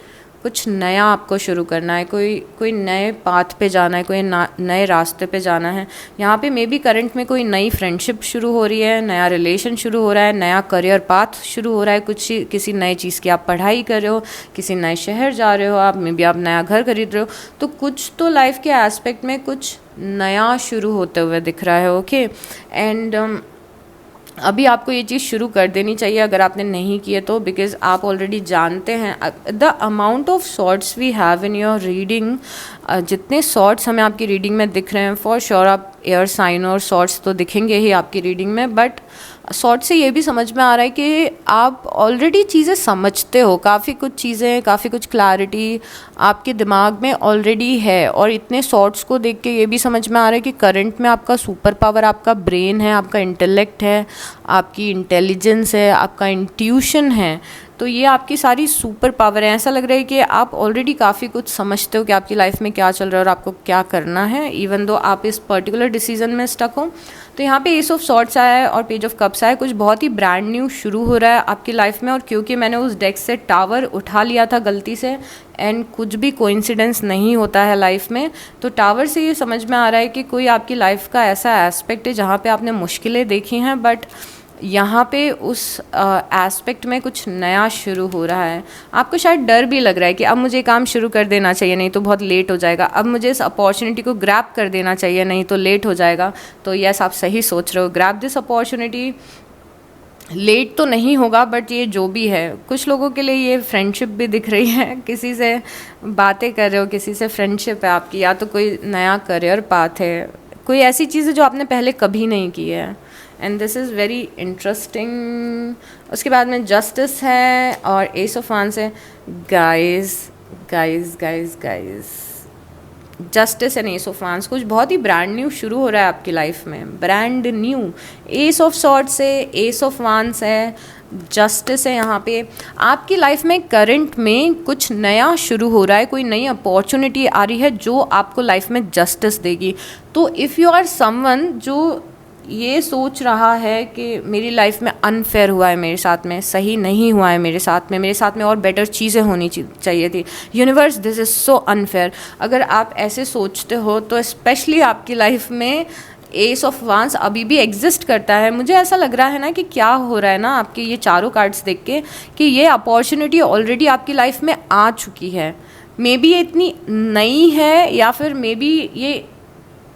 कुछ नया आपको शुरू करना है, कोई नए पाथ पे जाना है, कोई नए रास्ते पे जाना है। यहाँ पे मे बी करंट में कोई नई फ्रेंडशिप शुरू हो रही है, नया रिलेशन शुरू हो रहा है, नया करियर पाथ शुरू हो रहा है, किसी नई चीज़ की आप पढ़ाई कर रहे हो, किसी नए शहर जा रहे हो आप, मे बी आप नया घर खरीद रहे हो। तो कुछ तो लाइफ के एस्पेक्ट में कुछ नया शुरू होते हुए दिख रहा है। ओके, एंड अभी आपको ये चीज़ शुरू कर देनी चाहिए अगर आपने नहीं किए तो, बिकॉज आप ऑलरेडी जानते हैं the amount of swords we have in your reading. जितने सॉर्ट्स हमें आपकी रीडिंग में दिख रहे हैं, फॉर श्योर आप एयर साइन और सॉर्ट्स तो दिखेंगे ही आपकी रीडिंग में, बट सॉर्ट से ये भी समझ में आ रहा है कि आप ऑलरेडी चीज़ें समझते हो, काफ़ी कुछ चीज़ें, काफ़ी कुछ क्लैरिटी आपके दिमाग में ऑलरेडी है। और इतने सॉर्ट्स को देख के ये भी समझ में आ रहा है कि करंट में आपका सुपर पावर आपका ब्रेन है, आपका इंटेलेक्ट है, आपकी इंटेलिजेंस है, आपका इंट्यूशन है। तो ये आपकी सारी सुपर पावर है। ऐसा लग रहा है कि आप ऑलरेडी काफ़ी कुछ समझते हो कि आपकी लाइफ में क्या चल रहा है और आपको क्या करना है, इवन दो आप इस पर्टिकुलर डिसीजन में स्टक हो। तो यहाँ पे एस ऑफ सॉर्ट्स आया है और पेज ऑफ कप्स आया है, कुछ बहुत ही ब्रांड न्यू शुरू हो रहा है आपकी लाइफ में। और क्योंकि मैंने उस डेक से टावर उठा लिया था गलती से, एंड कुछ भी कोइंसिडेंस नहीं होता है लाइफ में, तो टावर से ये समझ में आ रहा है कि कोई आपकी लाइफ का ऐसा एस्पेक्ट है जहाँ पे आपने मुश्किलें देखी हैं, बट यहाँ पे उस एस्पेक्ट में कुछ नया शुरू हो रहा है। आपको शायद डर भी लग रहा है कि अब मुझे काम शुरू कर देना चाहिए, नहीं तो बहुत लेट हो जाएगा। अब मुझे इस अपॉर्चुनिटी को ग्रैब कर देना चाहिए, नहीं तो लेट हो जाएगा। तो यस, आप सही सोच रहे हो, ग्रैब दिस अपॉर्चुनिटी। लेट तो नहीं होगा, बट ये जो भी है, कुछ लोगों के लिए ये फ्रेंडशिप भी दिख रही है, किसी से बातें कर रहे हो, किसी से फ्रेंडशिप है आपकी, या तो कोई नया करियर पाथ है, कोई ऐसी चीज़ है जो आपने पहले कभी नहीं की है, and this is very interesting. उसके बाद में जस्टिस है और एस ऑफ वांड्स है। Guys guys guys guys, justice and S of wands, कुछ बहुत ही ब्रांड न्यू शुरू हो रहा है आपकी लाइफ में, brand new. S of swords है, एस ऑफ वांड्स है, जस्टिस है। यहाँ पे आपकी लाइफ में करंट में कुछ नया शुरू हो रहा है, कोई नई अपॉर्चुनिटी आ रही है जो आपको लाइफ में जस्टिस देगी। तो इफ़ यू आर समवन जो ये सोच रहा है कि मेरी लाइफ में अनफेयर हुआ है, मेरे साथ में सही नहीं हुआ है, मेरे साथ में और बेटर चीज़ें होनी चाहिए थी, universe this is so unfair, अगर आप ऐसे सोचते हो तो स्पेशली आपकी लाइफ में एस ऑफ वांड्स अभी भी एग्जिस्ट करता है। मुझे ऐसा लग रहा है ना कि क्या हो रहा है ना आपके ये चारों कार्ड्स देख के, कि ये अपॉर्चुनिटी ऑलरेडी आपकी लाइफ में आ चुकी है। मे बी ये इतनी नई है, या फिर मे बी ये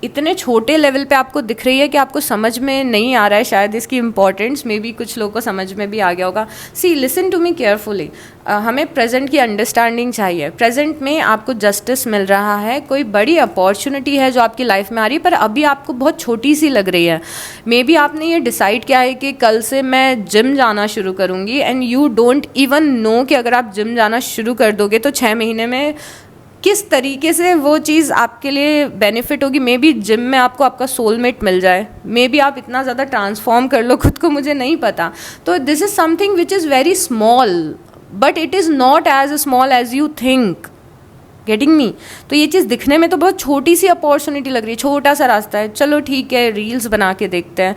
इतने छोटे लेवल पे आपको दिख रही है कि आपको समझ में नहीं आ रहा है शायद इसकी इम्पोर्टेंस। मे बी कुछ लोगों को समझ में भी आ गया होगा। सी, लिसन टू मी केयरफुली। हमें प्रेजेंट की अंडरस्टैंडिंग चाहिए। प्रेजेंट में आपको जस्टिस मिल रहा है, कोई बड़ी अपॉर्चुनिटी है जो आपकी लाइफ में आ रही है, पर अभी आपको बहुत छोटी सी लग रही है। मे बी आपने ये डिसाइड किया है कि कल से मैं जिम जाना शुरू करूँगी, and you don't even know कि अगर आप जिम जाना शुरू कर दोगे तो 6 महीने में किस तरीके से वो चीज़ आपके लिए बेनिफिट होगी। मे बी जिम में आपको आपका सोलमेट मिल जाए, मे बी आप इतना ज़्यादा ट्रांसफॉर्म कर लो खुद को, मुझे नहीं पता। तो this is something which is very small, but it is not as small as you think. Getting me? तो ये चीज़ दिखने में तो बहुत छोटी सी अपॉर्चुनिटी लग रही है, छोटा सा रास्ता है, चलो ठीक है रील्स बना के देखते हैं।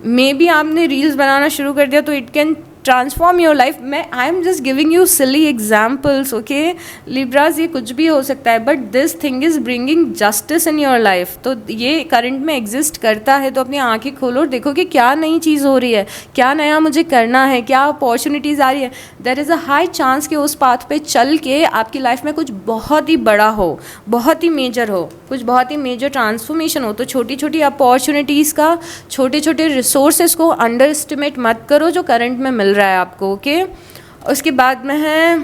मे बी आपने रील्स बनाना शुरू कर दिया तो it can transform your life. मैं I am just giving you silly examples, okay Libras, ये कुछ भी हो सकता है, but this thing is bringing justice in your life. तो ये करंट में एग्जिस्ट करता है, तो अपनी आंखें खोलो और देखो कि क्या नई चीज़ हो रही है, क्या नया मुझे करना है, क्या अपॉर्चुनिटीज़ आ रही है। There is a high chance कि उस पाथ पे चल के आपकी लाइफ में कुछ बहुत ही बड़ा हो, बहुत ही मेजर हो, कुछ बहुत ही मेजर ट्रांसफॉर्मेशन हो। तो छोटी छोटी अपॉर्चुनिटीज़ का, छोटे छोटे रिसोर्सेज को अंडर एस्टिमेट मत करो जो करंट में मिल रहा है आपको, ओके। उसके बाद में है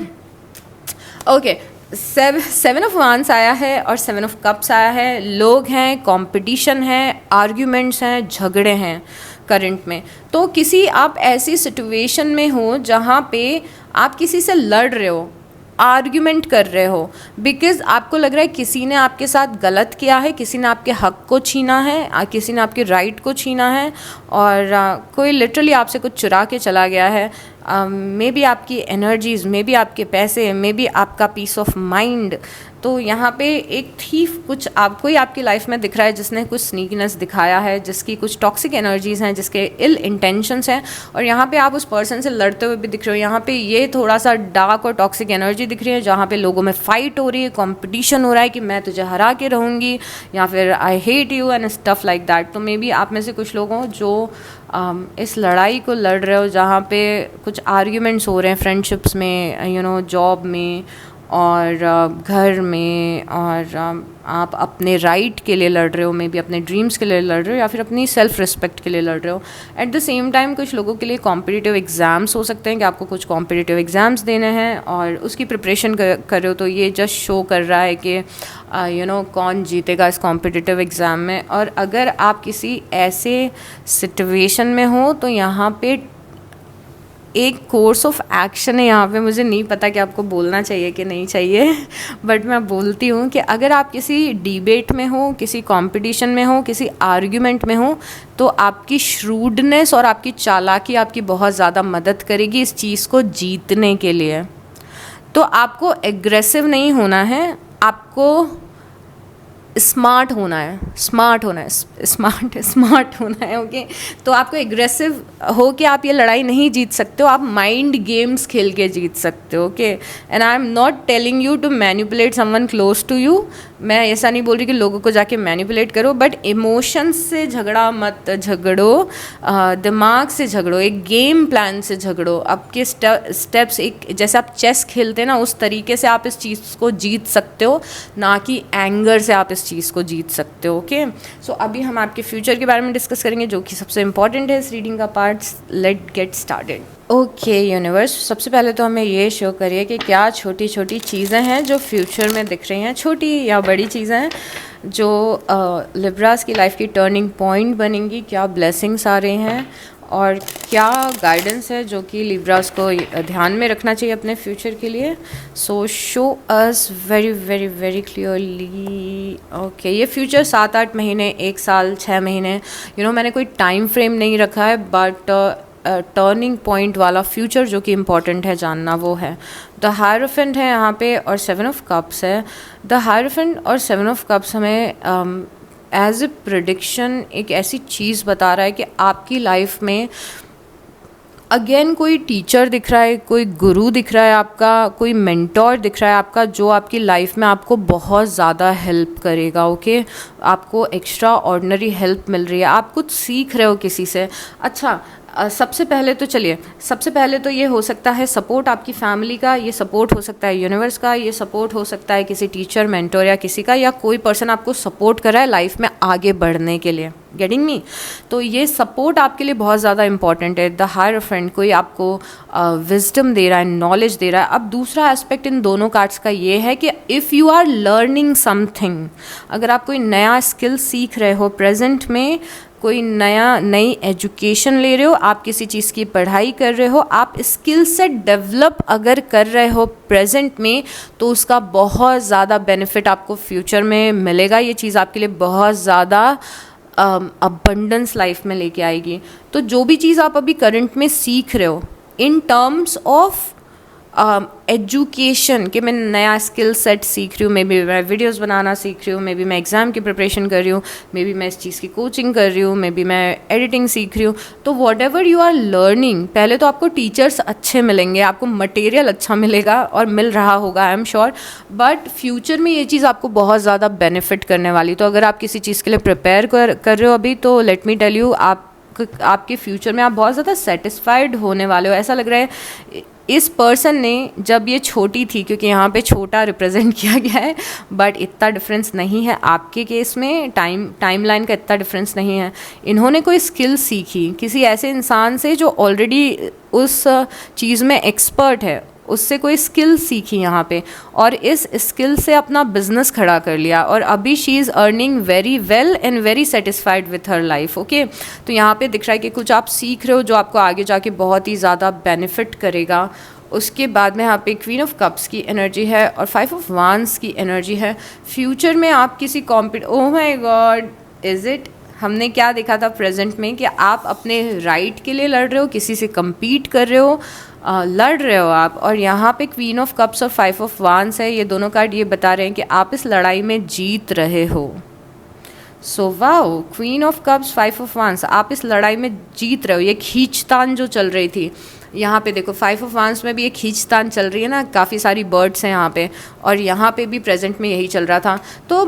ओके 7 ऑफ वांड्स आया है और 7 ऑफ कप्स आया है। लोग हैं, कंपटीशन है, आर्ग्यूमेंट्स हैं, झगड़े हैं करंट में। तो किसी आप ऐसी सिचुएशन में हो जहाँ पे आप किसी से लड़ रहे हो, आर्ग्यूमेंट कर रहे हो, बिकॉज आपको लग रहा है किसी ने आपके साथ गलत किया है, किसी ने आपके हक को छीना है, किसी ने आपके राइट को छीना है, और कोई लिटरली आपसे कुछ चुरा के चला गया है। मे बी आपकी एनर्जीज़, मे बी आपके पैसे, मे बी आपका पीस ऑफ माइंड। तो यहाँ पे एक थीफ कुछ आपको ही आपकी लाइफ में दिख रहा है जिसने कुछ स्नीकीनेस दिखाया है, जिसकी कुछ टॉक्सिक एनर्जीज़ हैं, जिसके इल इंटेंशंस हैं, और यहाँ पे आप उस पर्सन से लड़ते हुए भी दिख रहे हो। यहाँ पे ये थोड़ा सा डार्क और टॉक्सिक एनर्जी दिख रही है जहाँ पे लोगों में फाइट हो रही है, कंपटीशन हो रहा है कि मैं तुझे हरा के रहूँगी, या फिर I hate you and stuff like that. तो मे बी आप में से कुछ लोग हों जो इस लड़ाई को लड़ रहे हो जहाँ पे कुछ आर्ग्यूमेंट्स हो रहे हैं फ्रेंडशिप्स में, यू नो, जॉब में और घर में, और आप अपने राइट के लिए लड़ रहे हो, मे बी अपने ड्रीम्स के लिए लड़ रहे हो, या फिर अपनी सेल्फ रिस्पेक्ट के लिए लड़ रहे हो। एट द सेम टाइम कुछ लोगों के लिए कॉम्पिटिटिव एग्ज़ाम्स हो सकते हैं कि आपको कुछ कॉम्पिटिटिव एग्ज़ाम्स देने हैं और उसकी प्रिपरेशन कर रहे हो। तो ये जस्ट शो कर रहा है कि यू नो कौन जीतेगा इस कॉम्पिटिटिव एग्ज़ाम में। और अगर आप किसी ऐसे सिचुएशन में हो तो यहाँ पे एक कोर्स ऑफ एक्शन है यहाँ पे। मुझे नहीं पता कि आपको बोलना चाहिए कि नहीं चाहिए, बट मैं बोलती हूँ कि अगर आप किसी डिबेट में हो, किसी कंपटीशन में हो, किसी आर्ग्यूमेंट में हो, तो आपकी श्रूडनेस और आपकी चालाकी आपकी बहुत ज़्यादा मदद करेगी इस चीज़ को जीतने के लिए। तो आपको एग्रेसिव नहीं होना है, आपको स्मार्ट होना है, स्मार्ट होना है, ओके। तो आपको एग्रेसिव हो कि आप ये लड़ाई नहीं जीत सकते हो, आप माइंड गेम्स खेल के जीत सकते हो, okay. And I am not telling you to manipulate someone close to you, मैं ऐसा नहीं बोल रही कि लोगों को जाके मैनिपुलेट करो, बट इमोशंस से झगड़ा मत झगड़ो, दिमाग से झगड़ो, एक गेम प्लान से झगड़ो। आपके स्टेप्स एक जैसे आप चेस खेलते हैं ना, उस तरीके से आप इस चीज़ को जीत सकते हो, ना कि एंगर से आप इस चीज़ को जीत सकते हो। ओके, सो अभी हम आपके फ्यूचर के बारे में डिस्कस करेंगे, जो कि सबसे इंपॉर्टेंट है इस रीडिंग का part. Let get started. Okay universe, सबसे पहले तो हमें ये शो करिए कि क्या छोटी छोटी चीज़ें हैं जो फ्यूचर में दिख रही हैं, छोटी या बड़ी चीज़ें हैं जो लिब्रास की लाइफ की टर्निंग पॉइंट बनेंगी, क्या ब्लेसिंग्स आ रही हैं और क्या गाइडेंस है जो कि लिब्रास को ध्यान में रखना चाहिए अपने फ्यूचर के लिए। सो show us very very very clearly. Okay, ये फ्यूचर 7-8 महीने, 1 साल, 6 महीने, मैंने कोई टाइम फ्रेम नहीं रखा है, बट टर्निंग पॉइंट वाला फ्यूचर जो कि इम्पॉर्टेंट है जानना वो है। द हायरोफेंट है यहाँ पे और 7 ऑफ कप्स है। द हायरोफेंट और 7 ऑफ कप्स हमें एज ए प्रेडिक्शन एक ऐसी चीज़ बता रहा है कि आपकी लाइफ में अगेन कोई टीचर दिख रहा है, कोई गुरु दिख रहा है आपका, कोई मेंटोर दिख रहा है आपका, जो आपकी लाइफ में आपको बहुत ज़्यादा हेल्प करेगा। ओके, आपको एक्स्ट्रा ऑर्डिनरी हेल्प मिल रही है, आप कुछ सीख रहे हो किसी से। अच्छा, सबसे पहले तो ये हो सकता है सपोर्ट आपकी फैमिली का, ये सपोर्ट हो सकता है यूनिवर्स का, ये सपोर्ट हो सकता है किसी टीचर, मेंटोर या किसी का, या कोई पर्सन आपको सपोर्ट कर रहा है लाइफ में आगे बढ़ने के लिए। Getting me? तो ये सपोर्ट आपके लिए बहुत ज़्यादा इंपॉर्टेंट है। द हायरोफेंट कोई आपको विजडम दे रहा है, नॉलेज दे रहा है। अब दूसरा एस्पेक्ट इन दोनों कार्ड्स का ये है कि if you are learning something, अगर आप कोई नया स्किल सीख रहे हो प्रेजेंट में, कोई नई एजुकेशन ले रहे हो, आप किसी चीज़ की पढ़ाई कर रहे हो, आप स्किल सेट डेवलप अगर कर रहे हो प्रेजेंट में, तो उसका बहुत ज़्यादा बेनिफिट आपको फ्यूचर में मिलेगा। ये चीज़ आपके लिए बहुत ज़्यादा अबंडेंस लाइफ में लेके आएगी। तो जो भी चीज़ आप अभी करंट में सीख रहे हो इन टर्म्स ऑफ एजुकेशन, कि मैं नया स्किल सेट सीख रही हूँ, मे बी मैं वीडियोज़ बनाना सीख रही हूँ, मे बी मैं एग्ज़ाम की प्रिपरेशन कर रही हूँ, मे बी मैं इस चीज़ की कोचिंग कर रही हूँ, मे बी मैं एडिटिंग सीख रही हूँ, तो whatever you are learning, पहले तो आपको टीचर्स अच्छे मिलेंगे, आपको मटेरियल अच्छा मिलेगा और मिल रहा होगा, I am sure, but future में ये चीज़ आपको बहुत ज़्यादा बेनिफिट करने वाली। तो अगर आप किसी चीज़ के लिए प्रिपेयर कर रहे हो अभी, तो लेट मी टेल यू, आपके फ्यूचर में आप बहुत ज़्यादा सेटिस्फाइड होने वाले हो। ऐसा लग रहा है इस पर्सन ने, जब ये छोटी थी, क्योंकि यहाँ पे छोटा रिप्रेजेंट किया गया है, बट इतना डिफरेंस नहीं है आपके केस में, टाइमलाइन का इतना डिफरेंस नहीं है। इन्होंने कोई स्किल सीखी किसी ऐसे इंसान से जो ऑलरेडी उस चीज़ में एक्सपर्ट है, उससे कोई स्किल सीखी यहाँ पे, और इस स्किल से अपना बिजनेस खड़ा कर लिया, और अभी she is earning very well and very satisfied with her life. Okay, तो यहाँ पे दिख रहा है कि कुछ आप सीख रहे हो जो आपको आगे जाके बहुत ही ज़्यादा बेनिफिट करेगा। उसके बाद में यहाँ पे क्वीन ऑफ कप्स की एनर्जी है और 5 ऑफ वांड्स की एनर्जी है। फ्यूचर में आप किसी oh my God, is it? हमने क्या देखा था प्रेजेंट में कि आप अपने राइट के लिए लड़ रहे हो, किसी से कम्पीट कर रहे हो, लड़ रहे हो आप, और यहाँ पे क्वीन ऑफ कप्स और 5 ऑफ वांड्स है। ये दोनों कार्ड ये बता रहे हैं कि आप इस लड़ाई में जीत रहे हो। So wow, queen of cups, 5 of wands, आप इस लड़ाई में जीत रहे हो। ये खींचतान जो चल रही थी, यहाँ पे देखो 5 ऑफ वांड्स में भी एक खींचतान चल रही है ना, काफ़ी सारी बर्ड्स हैं यहाँ पे, और यहाँ पे भी प्रेजेंट में यही चल रहा था। तो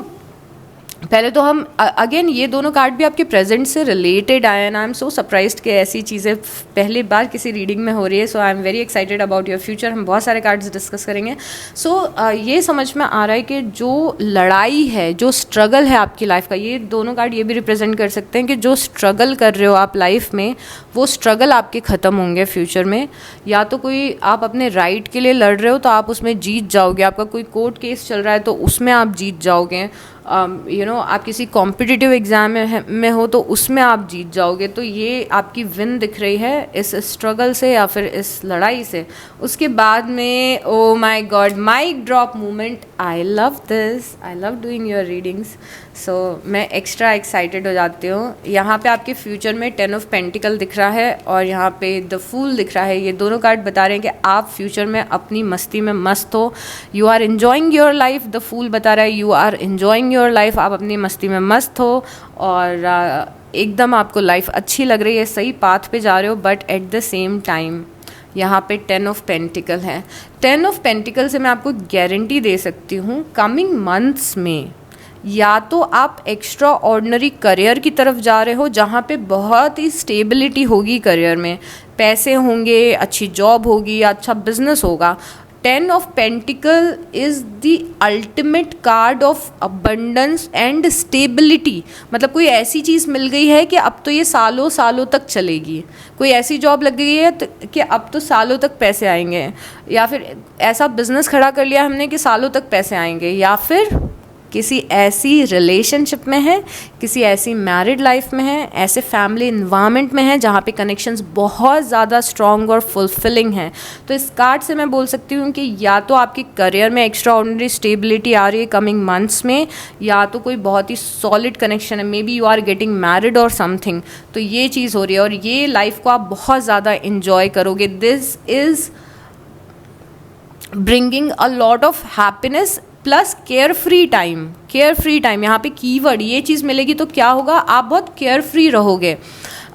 पहले तो हम अगेन, ये दोनों कार्ड भी आपके प्रेजेंट से रिलेटेड आए हैं। आई एम सो सरप्राइज्ड कि ऐसी चीज़ें पहली बार किसी रीडिंग में हो रही है। So I am very excited about your future. हम बहुत सारे कार्ड्स डिस्कस करेंगे। सो ये समझ में आ रहा है कि जो लड़ाई है, जो स्ट्रगल है आपकी लाइफ का, ये दोनों कार्ड ये भी रिप्रेजेंट कर सकते हैं कि जो स्ट्रगल कर रहे हो आप लाइफ में, वो स्ट्रगल आपके ख़त्म होंगे फ्यूचर में। या तो कोई आप अपने राइट के लिए लड़ रहे हो तो आप उसमें जीत जाओगे, आपका कोई कोर्ट केस चल रहा है तो उसमें आप जीत जाओगे, आप किसी कॉम्पिटिटिव एग्ज़ाम में हो तो उसमें आप जीत जाओगे। तो ये आपकी विन दिख रही है इस स्ट्रगल से या फिर इस लड़ाई से। उसके बाद में oh my God, mic drop moment, I love this, I love doing your readings. So मैं एक्स्ट्रा एक्साइटेड हो जाती हूँ। यहाँ पे आपके फ्यूचर में 10 ऑफ पेंटिकल दिख रहा है और यहाँ पे द फूल दिख रहा है। ये दोनों कार्ड बता रहे हैं कि आप फ्यूचर में अपनी मस्ती में मस्त हो, you are enjoying your life. The fool बता रहा है you are enjoying your life, आप अपनी मस्ती में मस्त हो और एकदम आपको लाइफ अच्छी लग रही है, सही पाथ पे जा रहे हो। But at the same time यहाँ पे 10 ऑफ पेंटिकल है। 10 ऑफ पेंटिकल से मैं आपको गारंटी दे सकती हूँ कमिंग मंथ्स में या तो आप एक्स्ट्रा ऑर्डिनरी करियर की तरफ जा रहे हो जहाँ पे बहुत ही स्टेबिलिटी होगी करियर में, पैसे होंगे, अच्छी जॉब होगी, अच्छा बिजनेस होगा। 10 of pentacle is the ultimate card of abundance and stability. मतलब कोई ऐसी चीज़ मिल गई है कि अब तो ये सालों सालों तक चलेगी, कोई ऐसी जॉब लग गई है कि अब तो सालों तक पैसे आएंगे, या फिर ऐसा बिजनेस खड़ा कर लिया हमने कि सालों तक पैसे आएंगे, या फिर किसी ऐसी रिलेशनशिप में है, किसी ऐसी मैरिड लाइफ में है, ऐसे फैमिली इन्वायरमेंट में है जहाँ पे कनेक्शंस बहुत ज़्यादा स्ट्रॉन्ग और फुलफिलिंग हैं। तो इस कार्ड से मैं बोल सकती हूँ कि या तो आपके करियर में एक्स्ट्रा ऑर्डिनरी स्टेबिलिटी आ रही है कमिंग मंथ्स में, या तो कोई बहुत ही सॉलिड कनेक्शन है, may be you are getting married और समथिंग। तो ये चीज़ हो रही है और ये लाइफ को आप बहुत ज़्यादा इन्जॉय करोगे। This is bringing a lot of happiness plus care free time. Care free time यहाँ पे कीवर्ड, ये चीज़ मिलेगी तो क्या होगा, आप बहुत केयर फ्री रहोगे।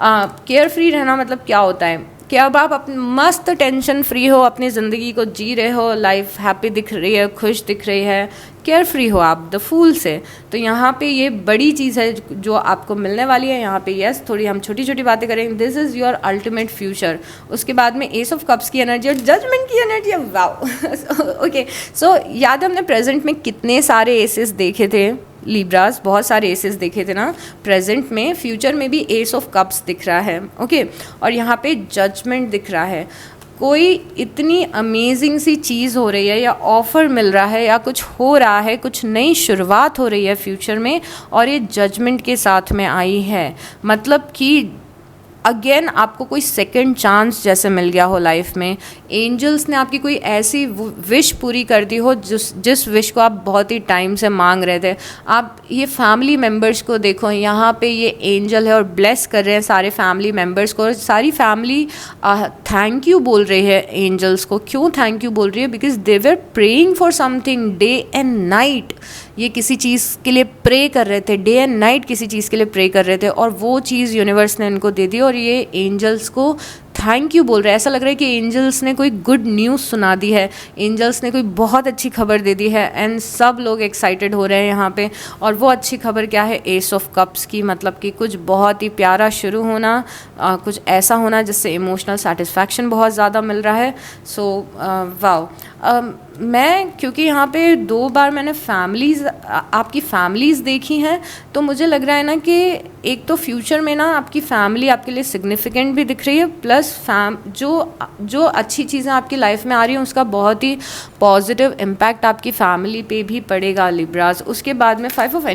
केयर फ्री रहना मतलब क्या होता है कि अब आप अपने मस्त टेंशन फ्री हो, अपनी ज़िंदगी को जी रहे हो, लाइफ हैप्पी दिख रही है, खुश दिख रही है, केयर फ्री हो आप द फूल से। तो यहाँ पे ये बड़ी चीज़ है जो आपको मिलने वाली है। यहाँ पे यस, थोड़ी हम छोटी छोटी बातें करेंगे। This is your ultimate future. उसके बाद में एस ऑफ कप्स की एनर्जी और जजमेंट की एनर्जी। वाओ ओके, सो याद है हमने प्रेजेंट में कितने सारे एसेस देखे थे लिब्रास, बहुत सारे एसेस देखे थे ना प्रेजेंट में। फ्यूचर में भी एस ऑफ कप्स दिख रहा है, ओके और यहाँ पे जजमेंट दिख रहा है। कोई इतनी अमेजिंग सी चीज़ हो रही है या ऑफ़र मिल रहा है या कुछ हो रहा है, कुछ नई शुरुआत हो रही है फ्यूचर में, और ये जजमेंट के साथ में आई है। मतलब कि अगेन आपको कोई सेकंड चांस जैसे मिल गया हो लाइफ में। एंजल्स ने आपकी कोई ऐसी विश पूरी कर दी हो जिस विश को आप बहुत ही टाइम से मांग रहे थे। आप ये फैमिली मेम्बर्स को देखो, यहाँ पे ये एंजल है और ब्लेस कर रहे हैं सारे फैमिली मेम्बर्स को, और सारी फैमिली थैंक यू बोल रही है एंजल्स को। क्यों थैंक यू बोल रही है? Because they were praying for something day and night. ये किसी चीज़ के लिए प्रे कर रहे थे, डे एंड नाइट किसी चीज़ के लिए प्रे कर रहे थे, और वो चीज़ यूनिवर्स ने इनको दे दी और ये एंजल्स को थैंक यू बोल रहे हैं। ऐसा लग रहा है कि एंजल्स ने कोई गुड न्यूज़ सुना दी है, एंजल्स ने कोई बहुत अच्छी खबर दे दी है, एंड सब लोग एक्साइटेड हो रहे हैं यहाँ पे। और वो अच्छी खबर क्या है? एस ऑफ कप्स की। मतलब कि कुछ बहुत ही प्यारा शुरू होना, कुछ ऐसा होना जिससे इमोशनल सेटिस्फैक्शन बहुत ज़्यादा मिल रहा है। So wow. मैं क्योंकि यहाँ पे 2 बार मैंने फैमिलीज़, आपकी फैमिलीज़ देखी हैं, तो मुझे लग रहा है ना कि एक तो फ्यूचर में ना आपकी फैमिली आपके लिए सिग्निफिकेंट भी दिख रही है, प्लस जो अच्छी चीज़ें आपकी लाइफ में आ रही हैं उसका बहुत ही पॉजिटिव इम्पैक्ट आपकी फैमिली पे भी पड़ेगा लिब्रास। उसके बाद में 5 ऑफ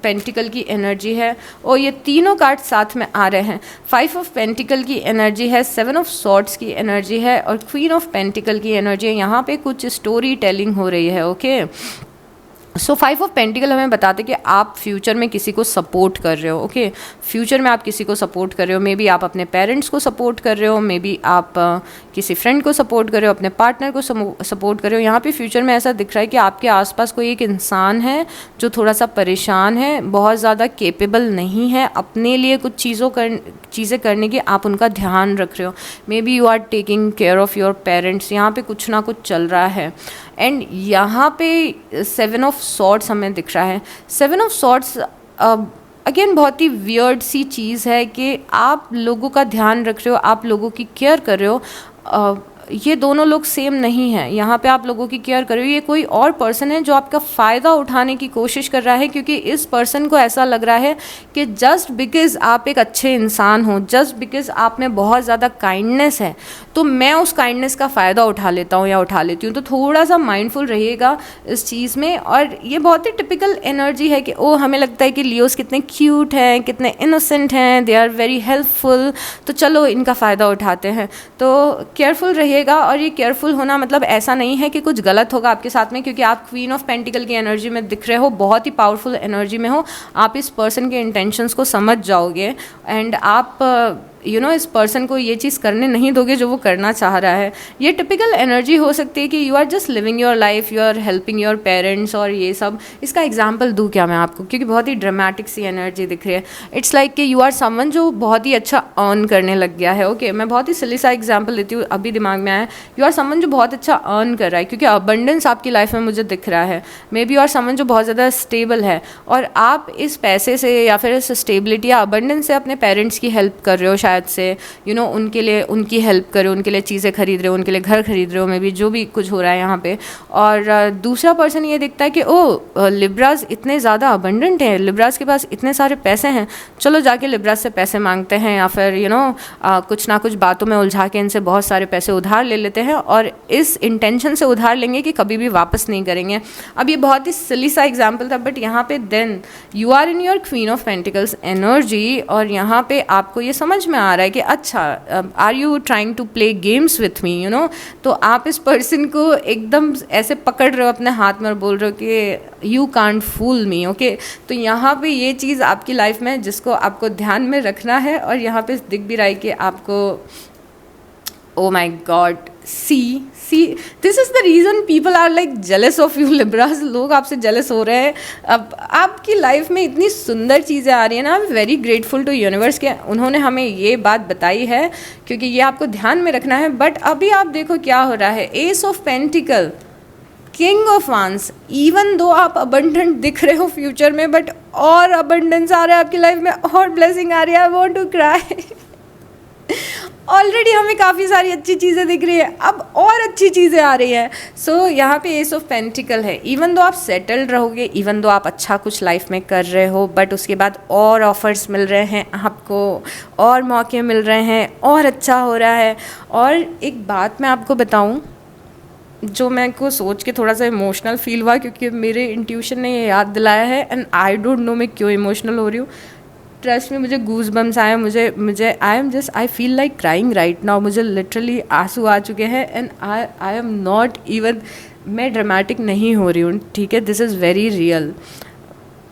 पेंटिकल की एनर्जी है, और ये तीनों कार्ड साथ में आ रहे हैं। 5 ऑफ पेंटिकल की एनर्जी है, 7 ऑफ सॉर्ड्स की एनर्जी है, और क्वीन ऑफ पेंटिकल की एनर्जी है। यहाँ पे कुछ स्टोरी टेलिंग हो रही है, ओके। सो 5 ऑफ पेंटिकल हमें बताते कि आप फ्यूचर में किसी को सपोर्ट कर रहे हो, ओके फ्यूचर में आप किसी को सपोर्ट कर रहे हो। मे बी आप अपने पेरेंट्स को सपोर्ट कर रहे हो, मे बी आप किसी फ्रेंड को सपोर्ट कर रहे हो, अपने पार्टनर को सपोर्ट कर रहे हो। यहाँ पे फ्यूचर में ऐसा दिख रहा है कि आपके आसपास कोई एक इंसान है जो थोड़ा सा परेशान है, बहुत ज़्यादा केपेबल नहीं है अपने लिए कुछ चीज़ें करने की, आप उनका ध्यान रख रहे हो। May be you are taking care of your parents. यहाँ पे कुछ ना कुछ चल रहा है। एंड यहाँ पे 7 ऑफ सॉर्ड्स हमें दिख रहा है। 7 ऑफ सॉर्ड्स अगेन बहुत ही वियर्ड सी चीज़ है कि आप लोगों का ध्यान रख रहे हो, आप लोगों की केयर कर रहे हो। ये दोनों लोग सेम नहीं हैं। यहाँ पे आप लोगों की केयर कर रहे हो, ये कोई और पर्सन है जो आपका फ़ायदा उठाने की कोशिश कर रहा है, क्योंकि इस पर्सन को ऐसा लग रहा है कि जस्ट बिकॉज़ आप एक अच्छे इंसान हो, जस्ट बिकॉज़ आप में बहुत ज़्यादा काइंडनेस है, तो मैं उस काइंडनेस का फ़ायदा उठा लेता हूँ या उठा लेती हूँ। तो थोड़ा सा माइंडफुल रहिएगा इस चीज़ में। और ये बहुत ही टिपिकल एनर्जी है कि ओ हमें लगता है कि लियोस कितने क्यूट हैं, कितने इनोसेंट हैं, दे आर वेरी हेल्पफुल, तो चलो इनका फ़ायदा उठाते हैं। तो केयरफुल रहिए। और ये केयरफुल होना मतलब ऐसा नहीं है कि कुछ गलत होगा आपके साथ में, क्योंकि आप क्वीन ऑफ पेंटिकल की एनर्जी में दिख रहे हो, बहुत ही पावरफुल एनर्जी में हो। आप इस पर्सन के इंटेंशंस को समझ जाओगे, एंड आप इस पर्सन को ये चीज़ करने नहीं दोगे जो वो करना चाह रहा है। ये टिपिकल एनर्जी हो सकती है कि you are just living your life, you are helping your parents और ये सब। इसका एग्जांपल दूँ क्या मैं आपको, क्योंकि बहुत ही ड्रामेटिक सी एनर्जी दिख रही है। इट्स लाइक कि यू आर समवन जो बहुत ही अच्छा अर्न करने लग गया है। ओके, मैं बहुत ही सिली सा एग्जाम्पल देती हूँ, अभी दिमाग में आया। यू आर समवन जो बहुत अच्छा अर्न कर रहा है, क्योंकि अबंडेंस आपकी लाइफ में मुझे दिख रहा है। May be you are someone जो बहुत ज़्यादा स्टेबल है, और आप इस पैसे से या फिर इस स्टेबिलिटी या अबंडेंस से अपने पेरेंट्स की हेल्प कर रहे हो शायद से, उनके लिए उनकी हेल्प करो, उनके लिए चीज़ें खरीद रहे हो, उनके लिए घर खरीद रहे हो, मे बी जो भी कुछ हो रहा है यहाँ पे। और दूसरा पर्सन ये दिखता है कि ओ लिब्रास इतने ज़्यादा अबंडेंट हैं, लिब्रास के पास इतने सारे पैसे हैं, चलो जाके लिब्रास से पैसे मांगते हैं, या फिर कुछ ना कुछ बातों में उलझा के इनसे बहुत सारे पैसे उधार ले लेते हैं, और इस इंटेंशन से उधार लेंगे कि कभी भी वापस नहीं करेंगे। अब ये बहुत ही सिली सा एग्जाम्पल था, बट यहाँ पे then you are in your queen of pentacles energy, और यहाँ पे आपको ये समझ में आ रहा है कि अच्छा, are you trying to play games with me, तो आप इस पर्सन को एकदम ऐसे पकड़ रहे हो अपने हाथ में और बोल रहे हो कि you can't fool me. Okay, तो यहाँ पे ये चीज़ आपकी लाइफ में जिसको आपको ध्यान में रखना है, और यहाँ पे दिख भी रहा है कि आपको, oh my God, see this is the reason people are like jealous of you Libras. लोग आपसे जेलस हो रहे हैं। अब आपकी लाइफ में इतनी सुंदर चीज़ें आ रही हैं ना, I am very grateful to universe के उन्होंने हमें ये बात बताई है, क्योंकि ये आपको ध्यान में रखना है। बट अभी आप देखो क्या हो रहा है, S of pentacle, king of वांस। इवन दो आप अबंडेंट दिख रहे हो फ्यूचर में, बट और अबंडेंस आ रहा है आपकी लाइफ में, और ब्लेसिंग आ रही है। I want to cry. Already हमें काफ़ी सारी अच्छी चीज़ें दिख रही है, अब और अच्छी चीज़ें आ रही हैं। सो यहाँ पे एस ऑफ पेंटिकल है। इवन दो आप सेटल्ड रहोगे, इवन दो आप अच्छा कुछ लाइफ में कर रहे हो, बट उसके बाद और ऑफर्स मिल रहे हैं आपको, और मौके मिल रहे हैं, और अच्छा हो रहा है। और एक बात मैं आपको बताऊँ जो मैं को सोच के थोड़ा सा इमोशनल फील हुआ, क्योंकि मेरे इंट्यूशन ने ये याद दिलाया है, एंड आई डोंट नो मैं क्यों इमोशनल हो रही हूँ। ट्रस्ट में मुझे गूज बम्स आए, मुझे I feel like crying right now. मुझे लिटरली आंसू आ चुके हैं, and I am not even, मैं ड्रामेटिक नहीं हो रही हूँ, ठीक है, दिस इज़ वेरी रियल।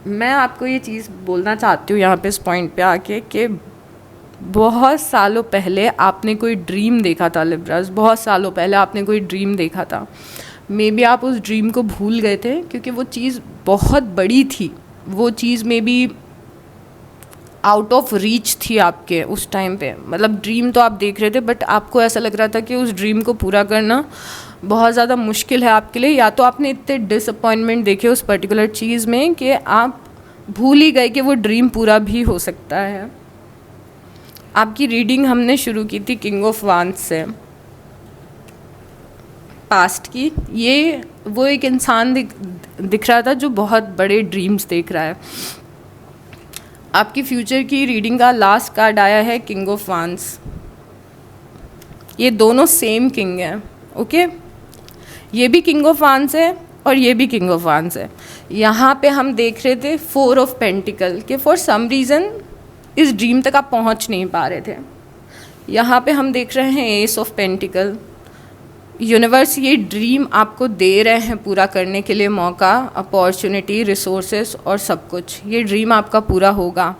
मैं आपको ये चीज़ बोलना चाहती हूँ यहाँ पे इस पॉइंट पे आके कि बहुत सालों पहले आपने कोई ड्रीम देखा था लिब्रास, बहुत सालों पहले आपने कोई ड्रीम देखा था। मे बी आप उस ड्रीम को भूल गए थे, क्योंकि वो चीज़ बहुत बड़ी थी, वो चीज़ may be out of reach थी आपके उस टाइम पे। मतलब ड्रीम तो आप देख रहे थे, बट आपको ऐसा लग रहा था कि उस ड्रीम को पूरा करना बहुत ज़्यादा मुश्किल है आपके लिए, या तो आपने इतने डिसअपॉइंटमेंट देखे उस पर्टिकुलर चीज़ में कि आप भूल ही गए कि वो ड्रीम पूरा भी हो सकता है। आपकी रीडिंग हमने शुरू की थी किंग ऑफ वांस से, पास्ट की। ये वो एक इंसान दिख रहा था जो बहुत बड़े ड्रीम्स देख रहा है। आपकी फ्यूचर की रीडिंग का लास्ट कार्ड आया है किंग ऑफ वांस। ये दोनों सेम किंग हैं, ओके, ये भी किंग ऑफ वांस है और ये भी किंग ऑफ वांस है। यहाँ पे हम देख रहे थे 4 ऑफ पेंटिकल के फॉर सम रीज़न इस ड्रीम तक आप पहुँच नहीं पा रहे थे। यहाँ पे हम देख रहे हैं एस ऑफ पेंटिकल। यूनिवर्स ये ड्रीम आपको दे रहे हैं पूरा करने के लिए मौका, अपॉर्चुनिटी, रिसोर्सेस और सब कुछ। ये ड्रीम आपका पूरा होगा।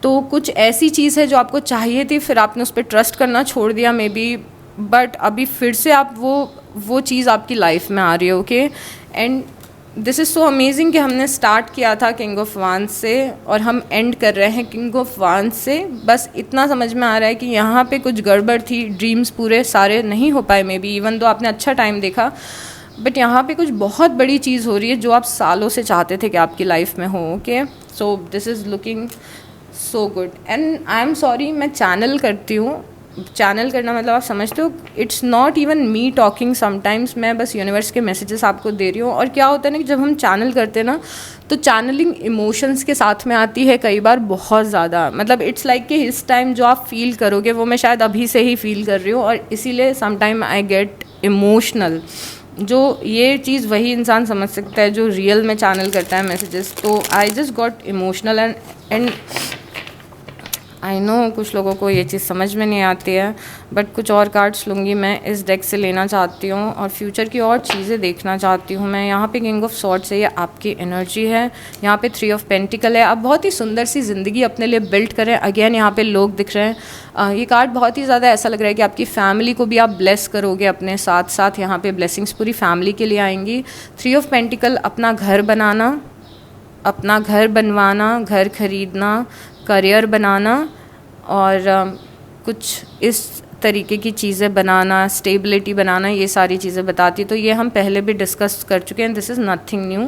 तो कुछ ऐसी चीज़ है जो आपको चाहिए थी, फिर आपने उस पर ट्रस्ट करना छोड़ दिया मे बी, बट अभी फिर से आप वो चीज़ आपकी लाइफ में आ रही है, okay. And this is so amazing कि हमने स्टार्ट किया था किंग ऑफ वांस से और हम एंड कर रहे हैं किंग ऑफ वांस से। बस इतना समझ में आ रहा है कि यहाँ पे कुछ गड़बड़ थी, ड्रीम्स पूरे सारे नहीं हो पाए मे बी, इवन दो आपने अच्छा टाइम देखा, बट यहाँ पे कुछ बहुत बड़ी चीज़ हो रही है जो आप सालों से चाहते थे कि आपकी लाइफ में हो, okay. So this is looking so good. And I am sorry, मैं चैनल करती हूँ। चैनल करना मतलब आप समझते हो, it's not even me talking sometimes, मैं बस यूनिवर्स के मैसेजेस आपको दे रही हूँ। और क्या होता है ना कि जब हम चैनल करते हैं ना, तो चैनलिंग इमोशंस के साथ में आती है कई बार बहुत ज़्यादा। मतलब इट्स लाइक कि इस टाइम जो आप फील करोगे वो मैं शायद अभी से ही फील कर रही हूँ, और इसीलिए समटाइम आई गेट इमोशनल। जो ये चीज़ वही इंसान समझ सकता है जो रियल में चैनल करता है मैसेजेस। तो I just got emotional and I know कुछ लोगों को ये चीज़ समझ में नहीं आती है, बट कुछ और कार्ड्स लूँगी मैं, इस डेक से लेना चाहती हूँ और फ्यूचर की और चीज़ें देखना चाहती हूँ मैं। यहाँ पे किंग ऑफ सॉर्ड्स है, ये आपकी एनर्जी है। यहाँ पे थ्री ऑफ पेंटिकल है, आप बहुत ही सुंदर सी ज़िंदगी अपने लिए बिल्ड करें। अगेन यहाँ पे लोग दिख रहे हैं। ये कार्ड बहुत ही ज़्यादा ऐसा लग रहा है कि आपकी फैमिली को भी आप ब्लेस करोगे अपने साथ साथ। यहाँ पे ब्लेसिंग्स पूरी फैमिली के लिए आएंगी। थ्री ऑफ पेंटिकल, अपना घर बनाना, अपना घर बनवाना, घर खरीदना, करियर बनाना और कुछ इस तरीके की चीज़ें बनाना, स्टेबिलिटी बनाना, ये सारी चीज़ें बताती है। तो ये हम पहले भी डिस्कस कर चुके हैं, this is nothing new.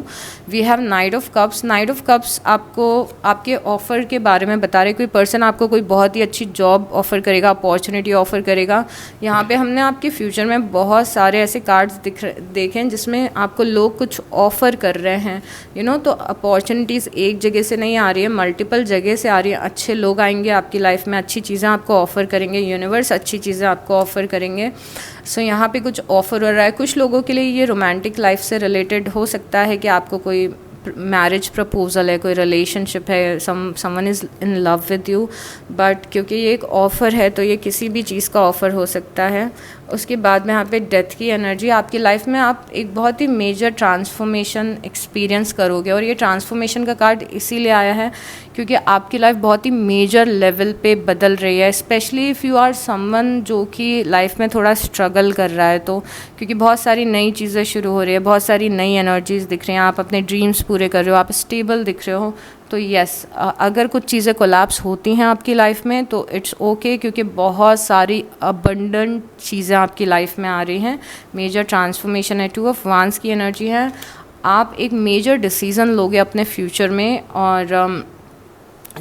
We have knight of cups. Knight of cups आपको आपके ऑफ़र के बारे में बता रहे। कोई पर्सन आपको कोई बहुत ही अच्छी जॉब ऑफ़र करेगा, अपॉर्चुनिटी ऑफ़र करेगा। यहाँ पे हमने आपके फ्यूचर में बहुत सारे ऐसे कार्ड्स देखे हैं जिसमें आपको लोग कुछ ऑफ़र कर रहे हैं, यू नो। तो अपॉर्चुनिटीज़ एक जगह से नहीं आ रही है, मल्टीपल जगह से आ रही है। अच्छे लोग आएंगे आपकी लाइफ में, अच्छी चीज़ें आपको ऑफ़र करेंगे, यूनिवर्स अच्छी चीज़ें आपको ऑफ़र करेंगे। सो यहाँ पे कुछ ऑफ़र हो रहा है। कुछ लोगों के लिए ये रोमांटिक लाइफ से रिलेटेड हो सकता है कि आपको कोई मैरिज प्रपोजल है, कोई रिलेशनशिप है, someone is in love with you, but क्योंकि ये एक ऑफ़र है तो ये किसी भी चीज़ का ऑफ़र हो सकता है। उसके बाद में यहाँ पे डेथ की एनर्जी, आपकी लाइफ में आप एक बहुत ही मेजर ट्रांसफॉर्मेशन एक्सपीरियंस करोगे। और ये ट्रांसफॉर्मेशन का कार्ड इसीलिए आया है क्योंकि आपकी लाइफ बहुत ही मेजर लेवल पे बदल रही है, specially if you are someone जो कि लाइफ में थोड़ा स्ट्रगल कर रहा है। तो क्योंकि बहुत सारी नई चीज़ें शुरू हो रही है, बहुत सारी नई एनर्जीज़ दिख रही हैं, आप अपने ड्रीम्स पूरे कर रहे हो, आप स्टेबल दिख रहे हो। तो यस, अगर कुछ चीज़ें कोलैप्स होती हैं आपकी लाइफ में तो इट्स ओके, क्योंकि बहुत सारी अबंडेंट चीज़ें आपकी लाइफ में आ रही हैं। मेजर ट्रांसफॉर्मेशन है। टू ऑफ वांस की एनर्जी है, आप एक मेजर डिसीज़न लोगे अपने फ्यूचर में और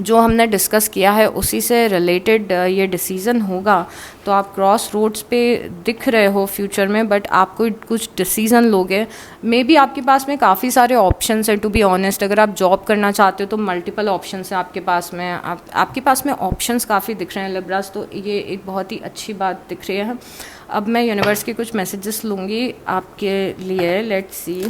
जो हमने डिस्कस किया है उसी से रिलेटेड ये डिसीज़न होगा। तो आप क्रॉस रोड्स पे दिख रहे हो फ्यूचर में, बट आप कोई कुछ डिसीज़न लोगे। मे बी आपके पास में काफ़ी सारे ऑप्शंस है, टू बी ऑनेस्ट। अगर आप जॉब करना चाहते हो तो मल्टीपल ऑप्शंस है आपके पास में, आपके पास में ऑप्शंस काफ़ी दिख रहे हैं लिब्रास। तो ये एक बहुत ही अच्छी बात दिख रही है। अब मैं यूनिवर्स के कुछ मैसेजेस लूँगी आपके लिए। लेट्स सी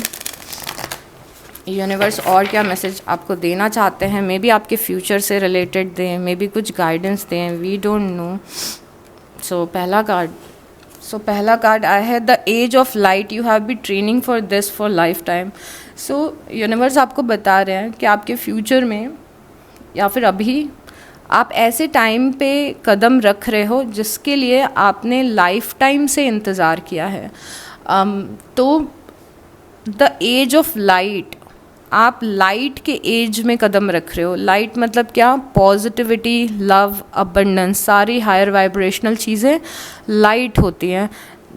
यूनिवर्स और क्या मैसेज आपको देना चाहते हैं। मे बी आपके फ्यूचर से रिलेटेड दें, मे बी कुछ गाइडेंस दें, वी डोंट नो। सो पहला कार्ड आया है the edge of light, you have be training for this for lifetime. So universe आपको बता रहे हैं कि आपके फ्यूचर में या फिर अभी आप ऐसे टाइम पे कदम रख रहे हो जिसके लिए आपने लाइफ टाइम से इंतज़ार किया है। तो द एज ऑफ लाइट, आप लाइट के एज में कदम रख रहे हो। लाइट मतलब क्या? पॉजिटिविटी, लव, अबंडेंस, सारी हायर वाइब्रेशनल चीज़ें लाइट होती हैं।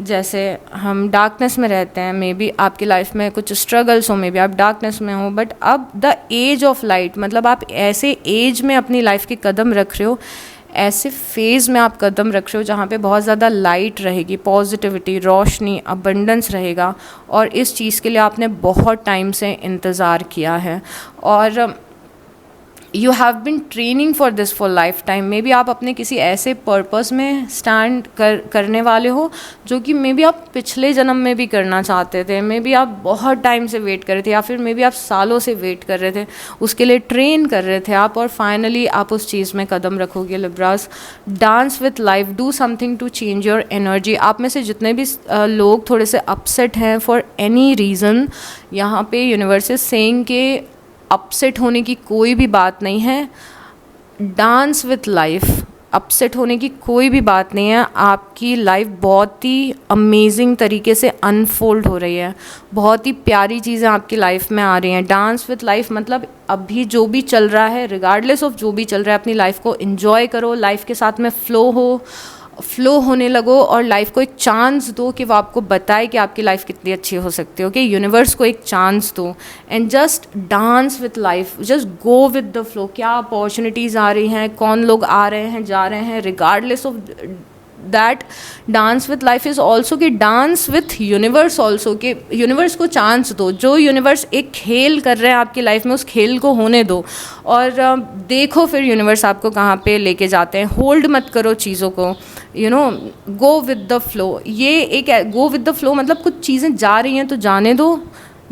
जैसे हम डार्कनेस में रहते हैं, मे बी आपकी लाइफ में कुछ स्ट्रगल्स हो, मे बी आप डार्कनेस में हो, बट अब द एज ऑफ लाइट मतलब आप ऐसे एज में अपनी लाइफ के कदम रख रहे हो, ऐसे फेज़ में आप कदम रख रहे हो जहाँ पे बहुत ज़्यादा लाइट रहेगी, पॉजिटिविटी, रोशनी, अबंडेंस रहेगा। और इस चीज़ के लिए आपने बहुत टाइम से इंतज़ार किया है और you have been training for this for life time. May B आप अपने किसी ऐसे पर्पस में स्टैंड करने वाले हो जो कि मे बी आप पिछले जन्म में भी करना चाहते थे, मे बी आप बहुत टाइम से वेट कर रहे थे, या फिर मे बी आप सालों से वेट कर रहे थे, उसके लिए ट्रेन कर रहे थे आप, और फाइनली आप उस चीज़ में कदम रखोगे। Libras, dance with life, do something to change your energy. आप में से जितने भी लोग थोड़े से अपसेट हैं फॉर एनी रीज़न, यहाँ पे यूनिवर्स इज सेइंग के अपसेट होने की कोई भी बात नहीं है। डांस विथ लाइफ, अपसेट होने की कोई भी बात नहीं है। आपकी लाइफ बहुत ही अमेजिंग तरीके से अनफोल्ड हो रही है, बहुत ही प्यारी चीज़ें आपकी लाइफ में आ रही हैं। डांस विथ लाइफ मतलब अभी जो भी चल रहा है, रिगार्डलेस ऑफ जो भी चल रहा है, अपनी लाइफ को एंजॉय करो, लाइफ के साथ में फ्लो होने लगो और लाइफ को एक चांस दो कि वो आपको बताए कि आपकी लाइफ कितनी अच्छी हो सकती है। ओके, यूनिवर्स को एक चांस दो and just dance with life, just go with the flow. क्या अपॉर्चुनिटीज़ आ रही हैं, कौन लोग आ रहे हैं, जा रहे हैं, regardless of that, dance with life is also कि डांस विथ यूनिवर्स ऑल्सो, कि यूनिवर्स को चांस दो। जो यूनिवर्स एक खेल कर रहे हैं आपकी लाइफ में, उस खेल को होने दो और देखो फिर यूनिवर्स आपको कहाँ पे लेके जाते हैं। होल्ड मत करो चीज़ों को, you know, go with the flow. ये एक गो विद द फ्लो मतलब कुछ चीज़ें जा रही हैं तो जाने दो,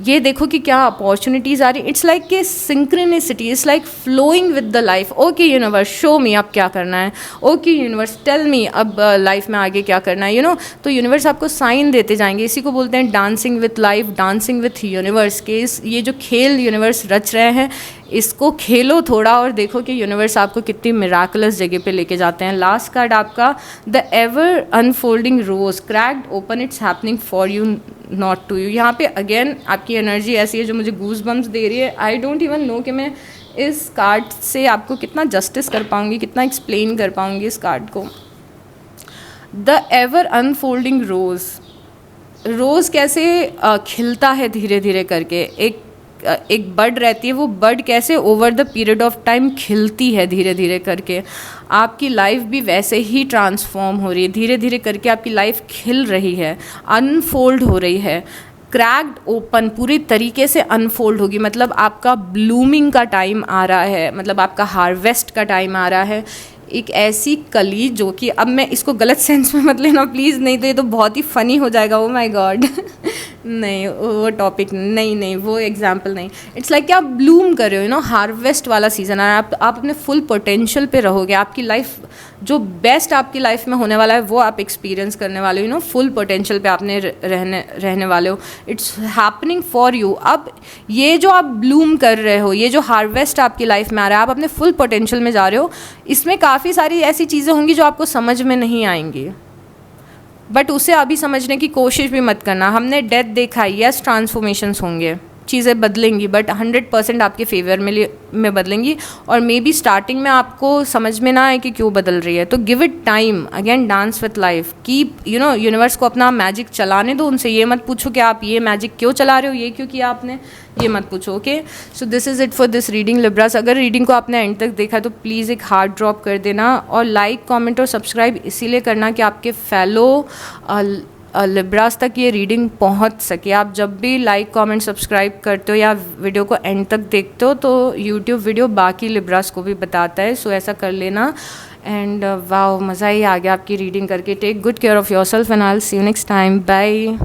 ये देखो कि क्या अपॉर्चुनिटीज़ आ रही, इट्स लाइक कि synchronicity is like flowing with the life. Okay universe show me अब क्या करना है, ओके यूनिवर्स टेल मी अब लाइफ में आगे क्या करना है, तो यूनिवर्स आपको साइन देते जाएंगे। इसी को बोलते हैं dancing with life, dancing with universe के। ये जो खेल यूनिवर्स रच रहे हैं इसको खेलो थोड़ा और देखो कि यूनिवर्स आपको कितनी मिराकुलस जगह पे लेके जाते हैं। लास्ट कार्ड आपका the ever unfolding rose, cracked open, it's happening for you not to you. यहाँ पे अगेन आपकी एनर्जी ऐसी है जो मुझे गूज बम्स दे रही है। आई डोंट इवन नो कि मैं इस कार्ड से आपको कितना जस्टिस कर पाऊँगी, कितना एक्सप्लेन कर पाऊँगी इस कार्ड को। द एवर अनफोल्डिंग रोज़, रोज़ कैसे खिलता है धीरे धीरे करके, एक बड रहती है, वो बड कैसे over the period of time खिलती है धीरे धीरे करके। आपकी लाइफ भी वैसे ही ट्रांसफॉर्म हो रही है, धीरे धीरे करके आपकी लाइफ खिल रही है, अनफोल्ड हो रही है। क्रैक्ड ओपन, पूरी तरीके से अनफोल्ड होगी, मतलब आपका ब्लूमिंग का टाइम आ रहा है, मतलब आपका हार्वेस्ट का टाइम आ रहा है। एक ऐसी कली जो कि, अब मैं इसको गलत सेंस में मत लेना प्लीज़, नहीं तो ये तो बहुत ही फ़नी हो जाएगा। ओ माय गॉड नहीं वो टॉपिक नहीं वो एग्जाम्पल नहीं। इट्स लाइक कि आप ब्लूम कर रहे हो, हार्वेस्ट वाला सीज़न आ रहा है, आप अपने फुल पोटेंशियल पे रहोगे। आपकी लाइफ जो बेस्ट आपकी लाइफ में होने वाला है वो आप एक्सपीरियंस करने वाले हो, फुल पोटेंशियल पे आपने रहने वाले हो। It's happening for you. अब ये जो आप ब्लूम कर रहे हो, ये जो हार्वेस्ट आपकी लाइफ में आ रहा है, आप अपने फुल पोटेंशियल में जा रहे हो। इसमें काफ़ी सारी ऐसी चीज़ें होंगी जो आपको समझ में नहीं आएंगी, बट उसे अभी समझने की कोशिश भी मत करना। हमने डेथ देखा है, यस ट्रांसफॉर्मेशंस होंगे, चीज़ें बदलेंगी, बट 100% आपके फेवर में बदलेंगी। और मे बी स्टार्टिंग में आपको समझ में ना आए कि क्यों बदल रही है, तो give it time. Again dance with life, keep universe को अपना मैजिक चलाने दो। उनसे ये मत पूछो कि आप ये मैजिक क्यों चला रहे हो, ये क्यों किया आपने, ये मत पूछो। Okay, so this is it for this reading Libras. अगर रीडिंग को आपने एंड तक देखा तो प्लीज़ एक हार्ट ड्रॉप कर देना, और लाइक कमेंट और सब्सक्राइब इसीलिए करना कि आपके फेलो लिब्रास तक ये रीडिंग पहुंच सके। आप जब भी लाइक कमेंट सब्सक्राइब करते हो या वीडियो को एंड तक देखते हो तो यूट्यूब वीडियो बाकी लिब्रास को भी बताता है, सो ऐसा कर लेना। एंड वाओ, मज़ा ही आ गया आपकी रीडिंग करके। Take good care of yourself and I will see you next time. Bye.